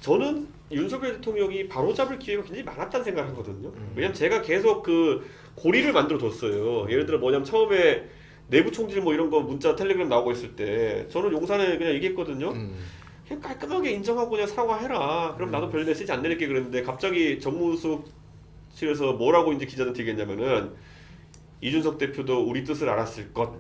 저는 윤석열 대통령이 바로잡을 기회가 굉장히 많았다는 생각을 하거든요. 왜냐면 제가 계속 그 고리를 만들어 뒀어요. 예를 들어 뭐냐면 처음에 내부 총질 뭐 이런 거 문자 텔레그램 나오고 있을 때 저는 용산에 그냥 얘기했거든요. 그냥 깔끔하게 인정하고 그냥 사과해라. 그럼 나도 별 메시지 안 내릴게 그랬는데 갑자기 정무수석실에서 뭐라고 이제 기자한테 얘기했냐면은 이준석 대표도 우리 뜻을 알았을 것.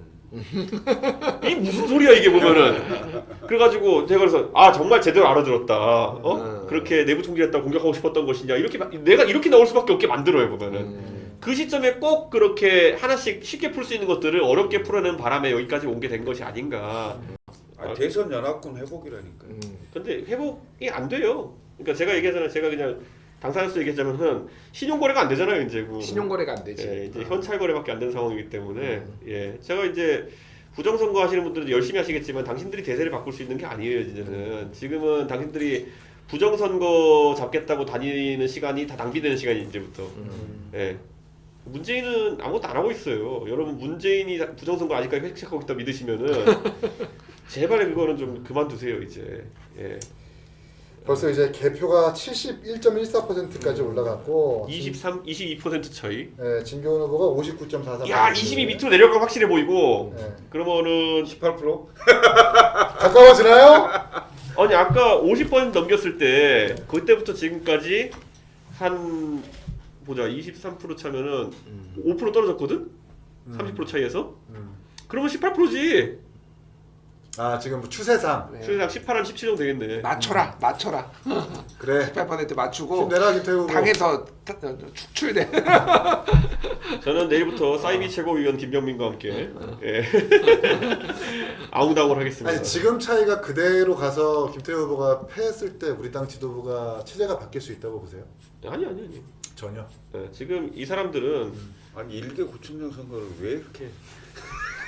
이게 무슨 소리야 이게 보면은. 그래가지고 제가 그래서 정말 제대로 알아들었다. 그렇게 내부 총질했다 공격하고 싶었던 것이냐 이렇게 내가 이렇게 나올 수밖에 없게 만들어요 보면은. 그 시점에 꼭 그렇게 하나씩 쉽게 풀 수 있는 것들을 어렵게 풀어내는 바람에 여기까지 오게 된 것이 아닌가. 대선 연합군 회복이라니까. 근데 회복이 안 돼요. 그러니까 제가 얘기하잖아요. 제가 그냥 당사자로서 얘기하자면은 신용거래가 안 되잖아요. 이제 신용거래가 안 되지. 예, 이제 현찰거래밖에 안 되는 상황이기 때문에 예, 제가 이제 부정선거 하시는 분들은 열심히 하시겠지만 당신들이 대세를 바꿀 수 있는 게 아니에요. 이제는 지금은 당신들이 부정선거 잡겠다고 다니는 시간이 다 낭비되는 시간이 이제부터. 예. 문재인은 아무것도 안 하고 있어요. 여러분 문재인이 부정선거 아직까지 회식하고 있다 믿으시면은 제발 그거는 좀 그만두세요 이제. 예. 벌써 이제 개표가 71.14%까지 올라갔고 22% 차이. 예, 진교훈 후보가 59.43%. 야, 22 밑으로 내려가 확실해 보이고. 예. 그러면은 18%? 가까워지나요? 아니 아까 50% 넘겼을 때 그때부터 지금까지 한 보자 23% 차면은 5% 떨어졌거든? 30% 차이에서? 그러면 18%지. 아 지금 뭐 추세상. 수혜상 18, 한 17 정도 되겠네. 맞춰라. 그래. 18% 맞추고 힘내라 김태우 후보. 당에서 축출돼. 저는 내일부터 사이비 최고위원 김병민과 함께 예. 아웅다웅을 하겠습니다. 아니 지금 차이가 그대로 가서 김태우 후보가 패했을 때 우리 당 지도부가 체제가 바뀔 수 있다고 보세요? 아니. 전혀. 예, 지금 이 사람들은 아니 1개 구청장 선거를 왜 이렇게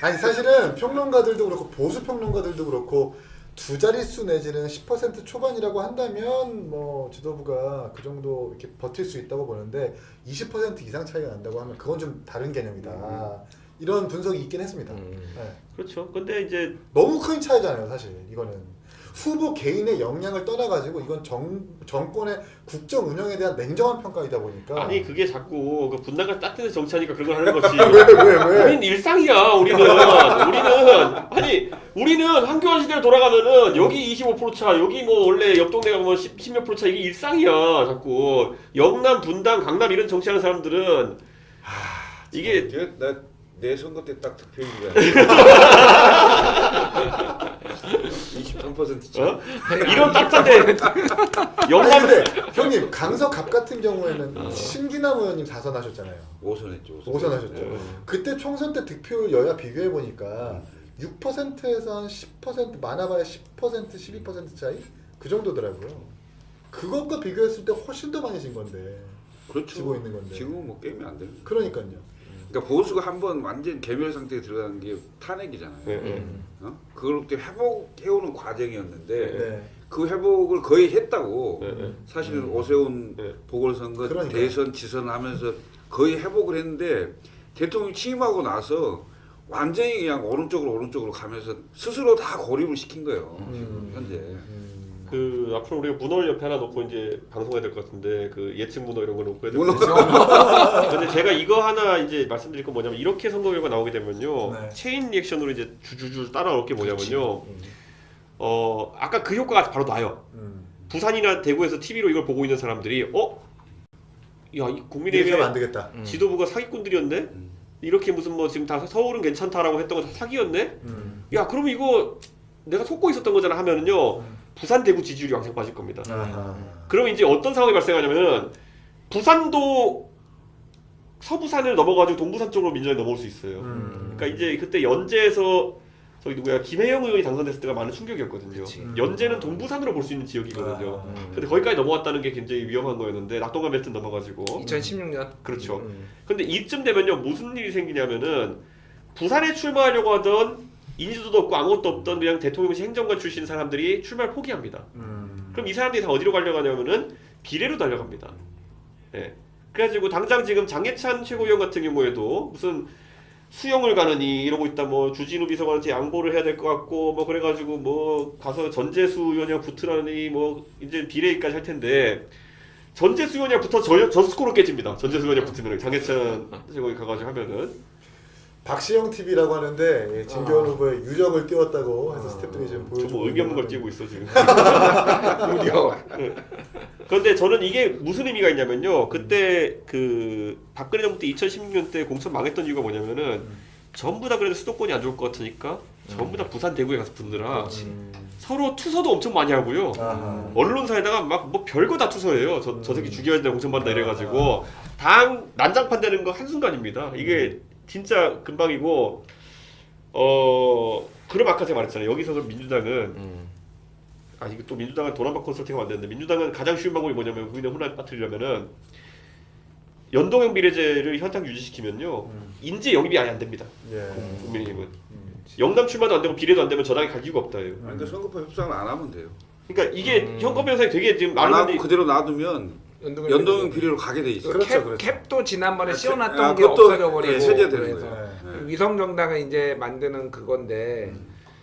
아니 사실은 평론가들도 그렇고 보수 평론가들도 그렇고 두 자릿수 내지는 10% 초반이라고 한다면 뭐 지도부가 그 정도 이렇게 버틸 수 있다고 보는데 20% 이상 차이가 난다고 하면 그건 좀 다른 개념이다. 이런 분석이 있긴 했습니다. 네. 그렇죠. 근데 이제 너무 큰 차이잖아요, 사실 이거는. 후보 개인의 역량을 떠나가지고 이건 정권의 국정 운영에 대한 냉정한 평가이다 보니까. 아니 그게 자꾸 그 분당과 따뜻한 정치하니까 그런 걸 하는 거지. 왜? 우리는 일상이야. 우리는 한교안 시대로 돌아가면은 여기 25% 차, 여기 뭐 원래 옆 동네 가면 10몇 % 차 이게 일상이야. 자꾸 영남, 분당, 강남 이런 정치하는 사람들은 이게 내 선거 때 딱 득표율이야. 23% 차. 어? 이런 딱딱해. 영남 근데 형님 강서갑 같은 경우에는 신기남 의원님 4선하셨잖아요. 5선했죠. 5선하셨죠. 그때 총선 때 득표율 여야 비교해 보니까 6%에서 한 10% 많아봐야 10% 12% 차이 그 정도더라고요. 그것과 비교했을 때 훨씬 더 많이 진 건데. 그렇죠. 지고 있는 건데. 지금은 뭐 게임이 안 되는. 그러니까요. 그러니까 보수가 한번 완전 개멸 상태에 들어가는 게 탄핵이잖아요. 네. 그걸 또 회복해오는 과정이었는데 네. 그 회복을 거의 했다고. 네. 사실은 오세훈 네. 보궐선거 그러니까요. 대선 지선하면서 거의 회복을 했는데 대통령이 취임하고 나서 완전히 그냥 오른쪽으로 가면서 스스로 다 고립을 시킨 거예요. 지금 현재. 그 앞으로 우리가 문헌 옆에 하나 놓고 이제 방송해야 될 것 같은데 그 예측 문헌 이런 거 놓고 해야 될 것 같은데 근데 제가 이거 하나 이제 말씀드릴 건 뭐냐면 이렇게 선거 결과 나오게 되면요 네. 체인 리액션으로 이제 주주주 따라올 게 뭐냐면요 아까 그 효과가 바로 나요. 부산이나 대구에서 TV로 이걸 보고 있는 사람들이 야 이 이렇게 하면 국민의힘의 안 되겠다. 지도부가 사기꾼들이었네. 이렇게 무슨 뭐 지금 다 서울은 괜찮다라고 했던 거 다 사기였네. 야 그럼 이거 내가 속고 있었던 거잖아 하면은요 부산 대구 지지율이 왕창 빠질 겁니다. 그럼 이제 어떤 상황이 발생하냐면은 부산도 서부산을 넘어가지고 동부산 쪽으로 민주당이 넘어올 수 있어요. 그러니까 이제 그때 연제에서 저기 누구야 김혜영 의원이 당선됐을 때가 많은 충격이었거든요. 연제는 동부산으로 볼 수 있는 지역이거든요. 근데 거기까지 넘어왔다는 게 굉장히 위험한 거였는데 낙동강 벨트 넘어가지고 2016년. 그렇죠. 근데 이쯤 되면요 무슨 일이 생기냐면은 부산에 출마하려고 하던 인지도도 없고 아무것도 없던 그냥 대통령실 행정관 출신 사람들이 출마를 포기합니다. 그럼 이 사람들이 다 어디로 가려고 하냐면은 비례로 달려갑니다. 예. 그래가지고 당장 지금 장해찬 최고위원 같은 경우에도 무슨 수영을 가느니 이러고 있다 뭐 주진우 비서관한테 양보를 해야 될 것 같고 뭐 그래가지고 뭐 가서 전재수 의원이랑 붙으라니 뭐 이제 비례까지 할 텐데 전재수 의원이랑 붙어 저스코로 깨집니다. 전재수 의원이랑 붙으면 장해찬 최고위 가가지고 하면은 박시영 TV라고 하는데 진교원 후보의 유적을 띄웠다고 해서 스태프들이 지금 보여주고 저뭐 의미 없는 걸 띄우고 있어 지금. 무려. 그런데 저는 이게 무슨 의미가 있냐면요. 그때 그 박근혜 정부 때 2016년 때 공천 망했던 이유가 뭐냐면은 전부 다 그래도 수도권이 안 좋을 것 같으니까 전부 다 부산 대구에 가서 붙느라 서로 투서도 엄청 많이 하고요. 언론사에다가 막 뭐 별거 다 투서해요. 저 새끼 죽여야 된다 공천 받다 이래가지고 당 난장판 되는 거 한순간입니다. 이게 진짜 금방이고 그럼 아까 제가 말했잖아요. 여기서 민주당은 이거 또 민주당은 도난박 컨설팅하면 안 되는데 민주당은 가장 쉬운 방법이 뭐냐면 국민의 혼란을 빠뜨리려면은 연동형 비례제를 현장 유지시키면요 인재 영입이 아예 안 됩니다. 국민의힘은 영남 출마도 안 되고 비례도 안 되면 저당에 갈 이유가 없다예요. 그러니까 선거법 협상을 안 하면 돼요. 그러니까 이게 현금 현상이 되게 지금 안 많은 하고 분들이 그대로 놔두면 연동형 비례로 가게 돼 있어요. 그렇죠. 캡도 지난번에 씌워놨던 아, 게 그것도, 없어져 버리고 네, 세제되는 그래서 거예요. 네. 위성정당을 이제 만드는 그건데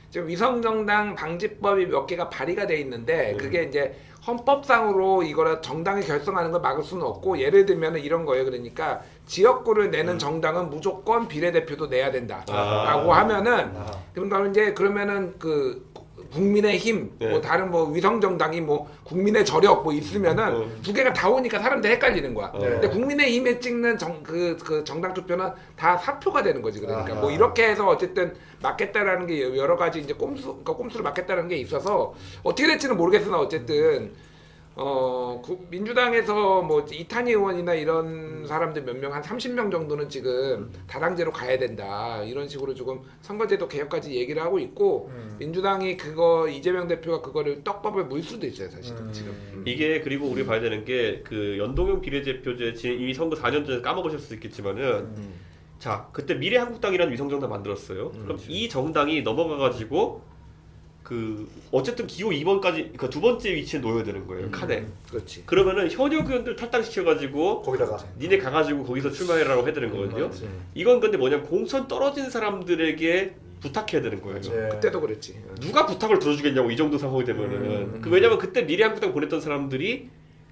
지금 위성정당 방지법이 몇 개가 발의가 돼 있는데 그게 이제 헌법상으로 이거를 정당을 결성하는 걸 막을 수는 없고 예를 들면 이런 거예요. 그러니까 지역구를 내는 정당은 무조건 비례대표도 내야 된다라고 하면은 그러니까 이제 그러면은 그 국민의힘 뭐 다른 뭐 위성정당이 뭐 국민의 저력 뭐 있으면은 두 개가 다 오니까 사람들이 헷갈리는 거야. 근데 국민의힘에 찍는 그 정당 투표는 다 사표가 되는 거지. 그러니까 뭐 이렇게 해서 어쨌든 막겠다라는 게 여러 가지 이제 꼼수를 막겠다는 게 있어서 어떻게 될지는 모르겠으나 어쨌든 민주당에서 뭐 이탄희 의원이나 이런 사람들 몇 명 한 30명 정도는 지금 다당제로 가야 된다 이런 식으로 조금 선거제도 개혁까지 얘기를 하고 있고 민주당이 그거 이재명 대표가 그거를 떡밥을 물 수도 있어요 사실은 지금. 이게 그리고 우리 봐야 되는 게 그 연동형 비례대표제 이미 선거 4년 전에 까먹으실 수 있겠지만은 자 그때 미래한국당이라는 위성정당 만들었어요. 그럼 이 정당이 넘어가가지고 그 어쨌든 기호 2번까지 그러니까 두 번째 위치에 놓여야 되는 거예요 칸에. 그렇지. 그러면은 현역 의원들 탈당시켜가지고 거기다가 니네 가가지고 거기서 출마해라고 해야 되는 거거든요. 맞지. 이건 근데 뭐냐면 공천 떨어진 사람들에게 부탁해야 되는 거예요. 네. 그때도 그랬지. 누가 부탁을 들어주겠냐고 이 정도 상황이 되면은. 그 왜냐면 그때 미래한국당 보냈던 사람들이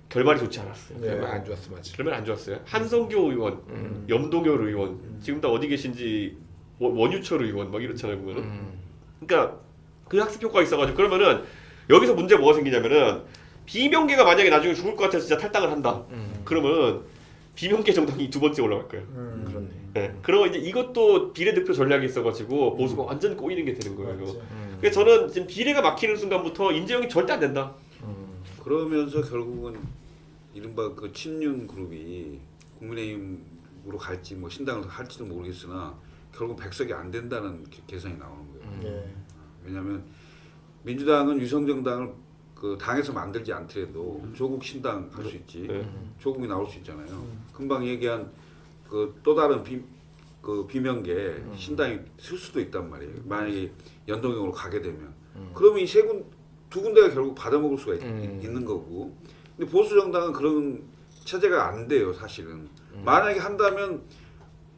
결말이 좋지 않았어요. 네. 그러면 안 좋았어, 맞아. 그러면 안 좋았어요. 한성교 의원, 염동열 의원, 지금 다 어디 계신지 원유철 의원 막 이렇잖아요 보면은. 그러니까 그 학습 효과가 있어가지고 그러면은 여기서 문제가 뭐가 생기냐면은 비명계가 만약에 나중에 죽을 것 같아서 진짜 탈당을 한다. 그러면 비명계 정당이 두 번째 올라갈 거예요. 그렇네. 네. 그러면 이제 이것도 비례대표 전략이 있어가지고 보수가 완전 꼬이는 게 되는 거예요. 맞지. 그래서 저는 지금 비례가 막히는 순간부터 인재영이 절대 안 된다. 그러면서 결국은 이른바 그 친윤 그룹이 국민의힘으로 갈지 뭐 신당을 할지도 모르겠으나 결국 백석이 안 된다는 계산이 나오는 거예요. 예. 왜냐하면 민주당은 유성정당을 그 당에서 만들지 않더라도 조국 신당 할 수 있지. 네. 조국이 나올 수 있잖아요. 금방 얘기한 그 또 다른 비명계 신당이 쓸 수도 있단 말이에요. 만약에 연동형으로 가게 되면 그러면 이 두 군데가 결국 받아먹을 수가 있는 거고. 근데 보수 정당은 그런 체제가 안 돼요, 사실은. 만약에 한다면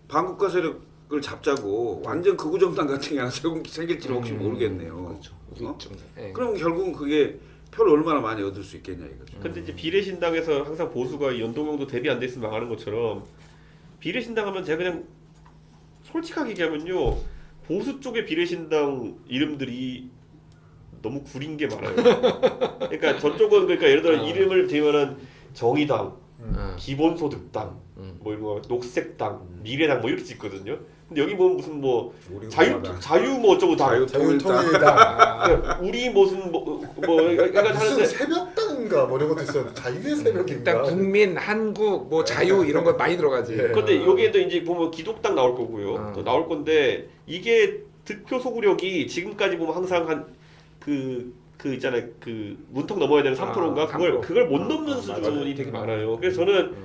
반국가 세력을 잡자고 완전 극우 정당 같은 게 하나 생길지는 혹시 모르겠네요. 그렇죠. 어? 예. 그럼 결국은 그게 표를 얼마나 많이 얻을 수 있겠냐 이거죠. 근데 이제 비례신당에서 항상 보수가 연동형도 대비 안 돼 있으면 망하는 것처럼 비례신당 하면 제가 그냥 솔직하게 얘기하면요 보수 쪽의 비례신당 이름들이 너무 구린 게 많아요. 그러니까 저쪽은 그러니까 예를 들어 이름을 대면은 정의당, 기본소득당, 뭐 이런 거 녹색당, 미래당 뭐 이렇게 짓거든요. 근데 여기 뭐 무슨 뭐 우리 자유 뭐 어쩌고 당, 자유통일당 그러니까 우리 무슨 뭐 약간 무슨 하는데 새벽당인가 뭐 이런 것도 있어요. 자유의 새벽인가. 일단 국민, 한국, 뭐 자유 이런 거 많이 들어가지. 네. 근데 여기에도 이제 보면 기독당 나올 거고요. 또 나올 건데 이게 득표 소구력이 지금까지 보면 항상 한 그 있잖아요. 그 문턱 넘어야 되는 3%인가 3%. 그걸 못 넘는 수준이 되게 많아요. 그래서 저는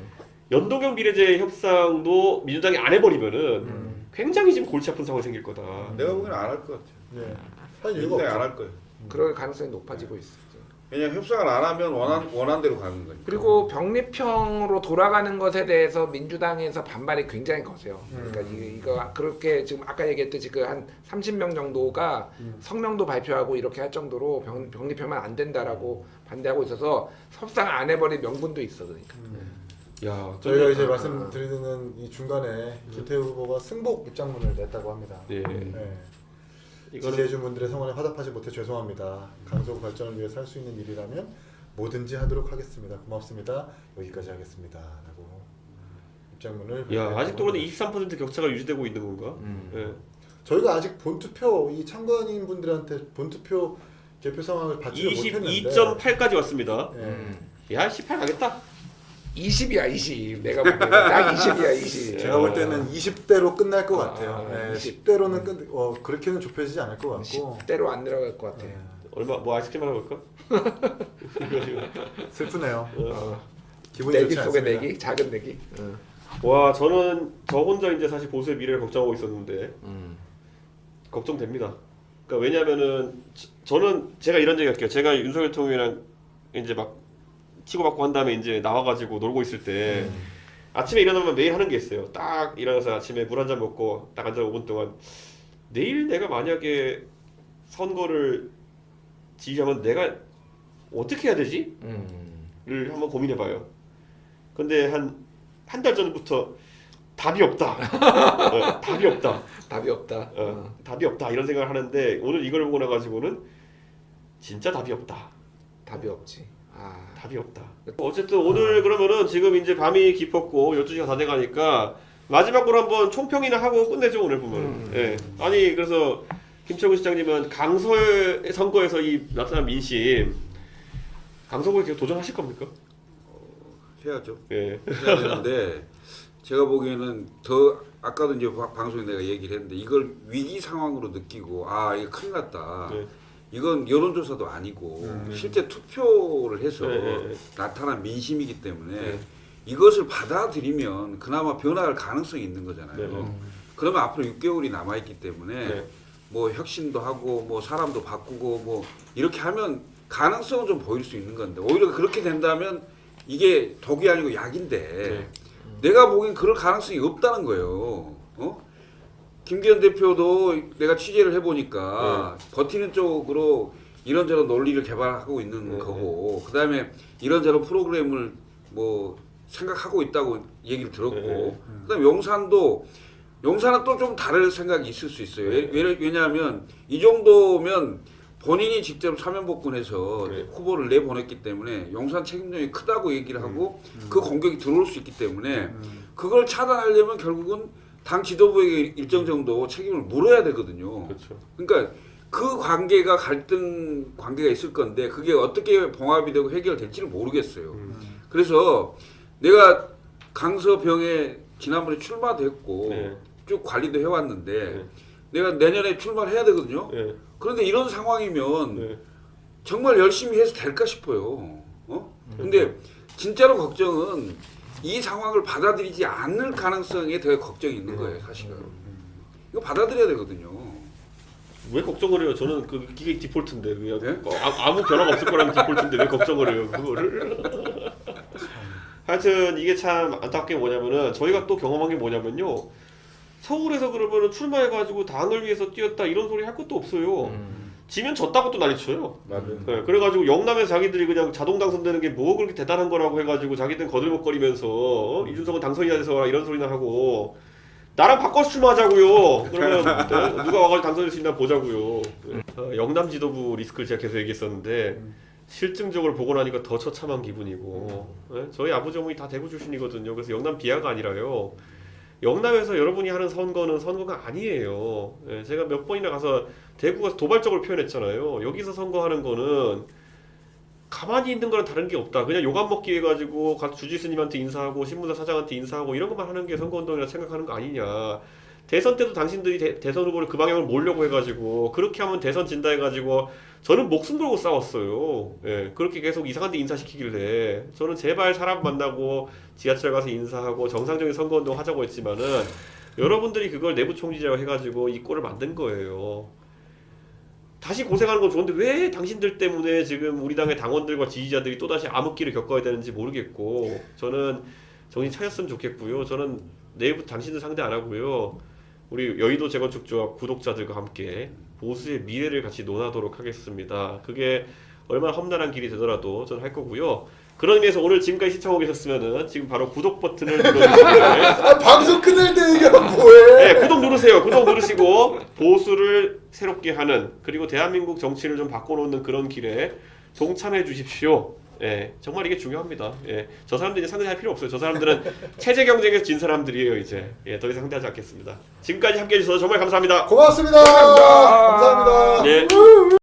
연동형 비례제 협상도 민주당이 안 해버리면은 굉장히 지금 골치 아픈 상황이 생길 거다. 내가 보기에는 안 할 것 같아요. 네. 할 이유가 민주당이 없죠. 안 할 거예요. 그럴 가능성이 높아지고 있어. 왜냐면 협상을 안 하면 원한 대로 가는 거니까. 그리고 병립형으로 돌아가는 것에 대해서 민주당에서 반발이 굉장히 거세요. 그러니까 이거 그렇게 지금 아까 얘기했듯이 그 한 30명 정도가 성명도 발표하고 이렇게 할 정도로 병립형만 안 된다라고 반대하고 있어서 협상 안 해버릴 명분도 있어 그러니까. 야, 저희가 이제 말씀드리는 이 중간에 김태우 후보가 승복 입장문을 냈다고 합니다. 예. 네. 이거는 지지해준 분들의 성원에 화답하지 못해 죄송합니다. 강서구 발전을 위해서 할 수 있는 일이라면 뭐든지 하도록 하겠습니다. 고맙습니다. 여기까지 하겠습니다. 라고 입장문을 야 아직도 근데 합니다. 23% 격차가 유지되고 있는 건가? 예. 저희가 아직 본투표 이 참관인 분들한테 본투표 개표 상황을 받지를 못했는데 22.8까지 왔습니다. 예. 야 18 가겠다. 20이야 20. 내가 볼 때는 딱 20이야 20. 제가 볼 때는 20대로 끝날 것 같아요. 네, 20. 10대로는 그렇게는 좁혀지지 않을 것 같고 10대로 안 내려갈 것 같아. 얼마 뭐 아이스크림 하나 볼까? 이거 지금. 슬프네요. 기분이 내기 좋지 속의 않습니다. 내기, 작은 내기. 와 저는 저 혼자 이제 사실 보수의 미래를 걱정하고 있었는데 걱정됩니다. 그러니까 왜냐면은 저는 제가 이런 얘기 할게요. 제가 윤석열 대통령이랑 이제 막 치고받고 한 다음에 이제 나와가지고 놀고 있을 때 아침에 일어나면 매일 하는 게 있어요. 딱 일어나서 아침에 물 한 잔 먹고 딱 앉아 5분 동안 내일 내가 만약에 선거를 지휘하면 내가 어떻게 해야 되지? 를 한번 고민해봐요. 근데 한 달 전부터 답이 없다. 답이 없다. 답이 없다. 답이 없다 이런 생각을 하는데 오늘 이걸 보고 나가지고는 진짜 답이 없다. 답이 없지. 답이 없다. 어쨌든 오늘 그러면은 지금 이제 밤이 깊었고 12시가 다 돼가니까 마지막으로 한번 총평이나 하고 끝내죠 오늘 보면. 예. 아니 그래서 김철구 시장님은 강서 선거에서 이 나타난 민심 강서구에 계속 도전하실 겁니까? 해야죠. 예. 해야 되는데 제가 보기에는 더 아까도 이제 방송에 내가 얘기를 했는데 이걸 위기 상황으로 느끼고 이거 큰일 났다. 네. 이건 여론조사도 아니고 실제 투표를 해서 네. 나타난 민심이기 때문에 네. 이것을 받아들이면 그나마 변화할 가능성이 있는 거잖아요. 네. 그러면 앞으로 6개월이 남아있기 때문에 네. 뭐 혁신도 하고 뭐 사람도 바꾸고 뭐 이렇게 하면 가능성은 좀 보일 수 있는 건데 오히려 그렇게 된다면 이게 독이 아니고 약인데 내가 보기엔 그럴 가능성이 없다는 거예요. 김기현 대표도 내가 취재를 해보니까 버티는 쪽으로 이런저런 논리를 개발하고 있는 거고 그다음에 이런저런 프로그램을 뭐 생각하고 있다고 얘기를 들었고 그다음에 용산은 또 좀 다를 생각이 있을 수 있어요. 왜냐하면 이 정도면 본인이 직접 사면복권해서 후보를 내보냈기 때문에 용산 책임론이 크다고 얘기를 하고 그 공격이 들어올 수 있기 때문에 그걸 차단하려면 결국은 당 지도부에게 일정 정도 책임을 물어야 되거든요. 그렇죠. 그러니까 그 관계가 갈등 관계가 있을 건데 그게 어떻게 봉합이 되고 해결될지를 모르겠어요. 그래서 내가 강서병에 지난번에 출마도 했고 쭉 관리도 해왔는데 내가 내년에 출마를 해야 되거든요. 그런데 이런 상황이면 정말 열심히 해서 될까 싶어요. 근데 진짜로 걱정은 이 상황을 받아들이지 않을 가능성에 되게 걱정이 있는 거예요, 사실은. 이거 받아들여야 되거든요. 왜 걱정을 해요? 저는 그게 디폴트인데 그냥 아무 변화가 없을 거라는 디폴트인데 왜 걱정을 해요 그거를? 하여튼 이게 참 안타깝게 뭐냐면은 저희가 또 경험한 게 뭐냐면요. 서울에서 그러면은 출마해가지고 당을 위해서 뛰었다 이런 소리 할 것도 없어요. 지면 졌다고 또 난리쳐요. 맞아요. 네, 그래가지고 영남에서 자기들이 그냥 자동 당선되는 게 뭐 그렇게 대단한 거라고 해가지고 자기들은 거들먹거리면서 이준석은 당선이 돼서 이런 소리나 하고 나랑 바꿔서 출마하자고요. 그러면 누가 와가지고 당선될 수 있나 보자고요. 영남 지도부 리스크를 제가 계속 얘기했었는데 실증적으로 보고 나니까 더 처참한 기분이고 저희 아버지 어머니 다 대구 출신이거든요. 그래서 영남 비하가 아니라요. 영남에서 여러분이 하는 선거는 선거가 아니에요. 제가 몇 번이나 가서 대구 가서 도발적으로 표현했잖아요. 여기서 선거하는 거는 가만히 있는 거랑 다른 게 없다. 그냥 요감 먹기 해가지고 가서 주지스님한테 인사하고 신문사 사장한테 인사하고 이런 것만 하는 게 선거운동이라 생각하는 거 아니냐. 대선 때도 당신들이 대선 후보를 그 방향으로 몰려고 해가지고 그렇게 하면 대선 진다 해가지고 저는 목숨 걸고 싸웠어요. 그렇게 계속 이상한 데 인사시키길래 저는 제발 사람 만나고 지하철 가서 인사하고 정상적인 선거운동 하자고 했지만은 여러분들이 그걸 내부 총지라고 해가지고 이 꼴을 만든 거예요. 다시 고생하는 건 좋은데 왜 당신들 때문에 지금 우리 당의 당원들과 지지자들이 또다시 암흑기를 겪어야 되는지 모르겠고 저는 정신 차렸으면 좋겠고요. 저는 내일부터 당신들 상대 안 하고요. 우리 여의도 재건축조합 구독자들과 함께 보수의 미래를 같이 논하도록 하겠습니다. 그게 얼마나 험난한 길이 되더라도 저는 할 거고요. 그런 의미에서 오늘 지금까지 시청하고 계셨으면은 지금 바로 구독 버튼을 눌러주시면 방송 끝날 때 얘기하면 뭐해? 네, 구독 누르세요. 구독 누르시고 보수를 새롭게 하는 그리고 대한민국 정치를 좀 바꿔놓는 그런 길에 동참해 주십시오. 정말 이게 중요합니다. 저 사람들 이제 상대할 필요 없어요. 저 사람들은 체제 경쟁에서 진 사람들이에요. 이제 더 이상 상대하지 않겠습니다. 지금까지 함께해 주셔서 정말 감사합니다. 고맙습니다. 감사합니다. 네.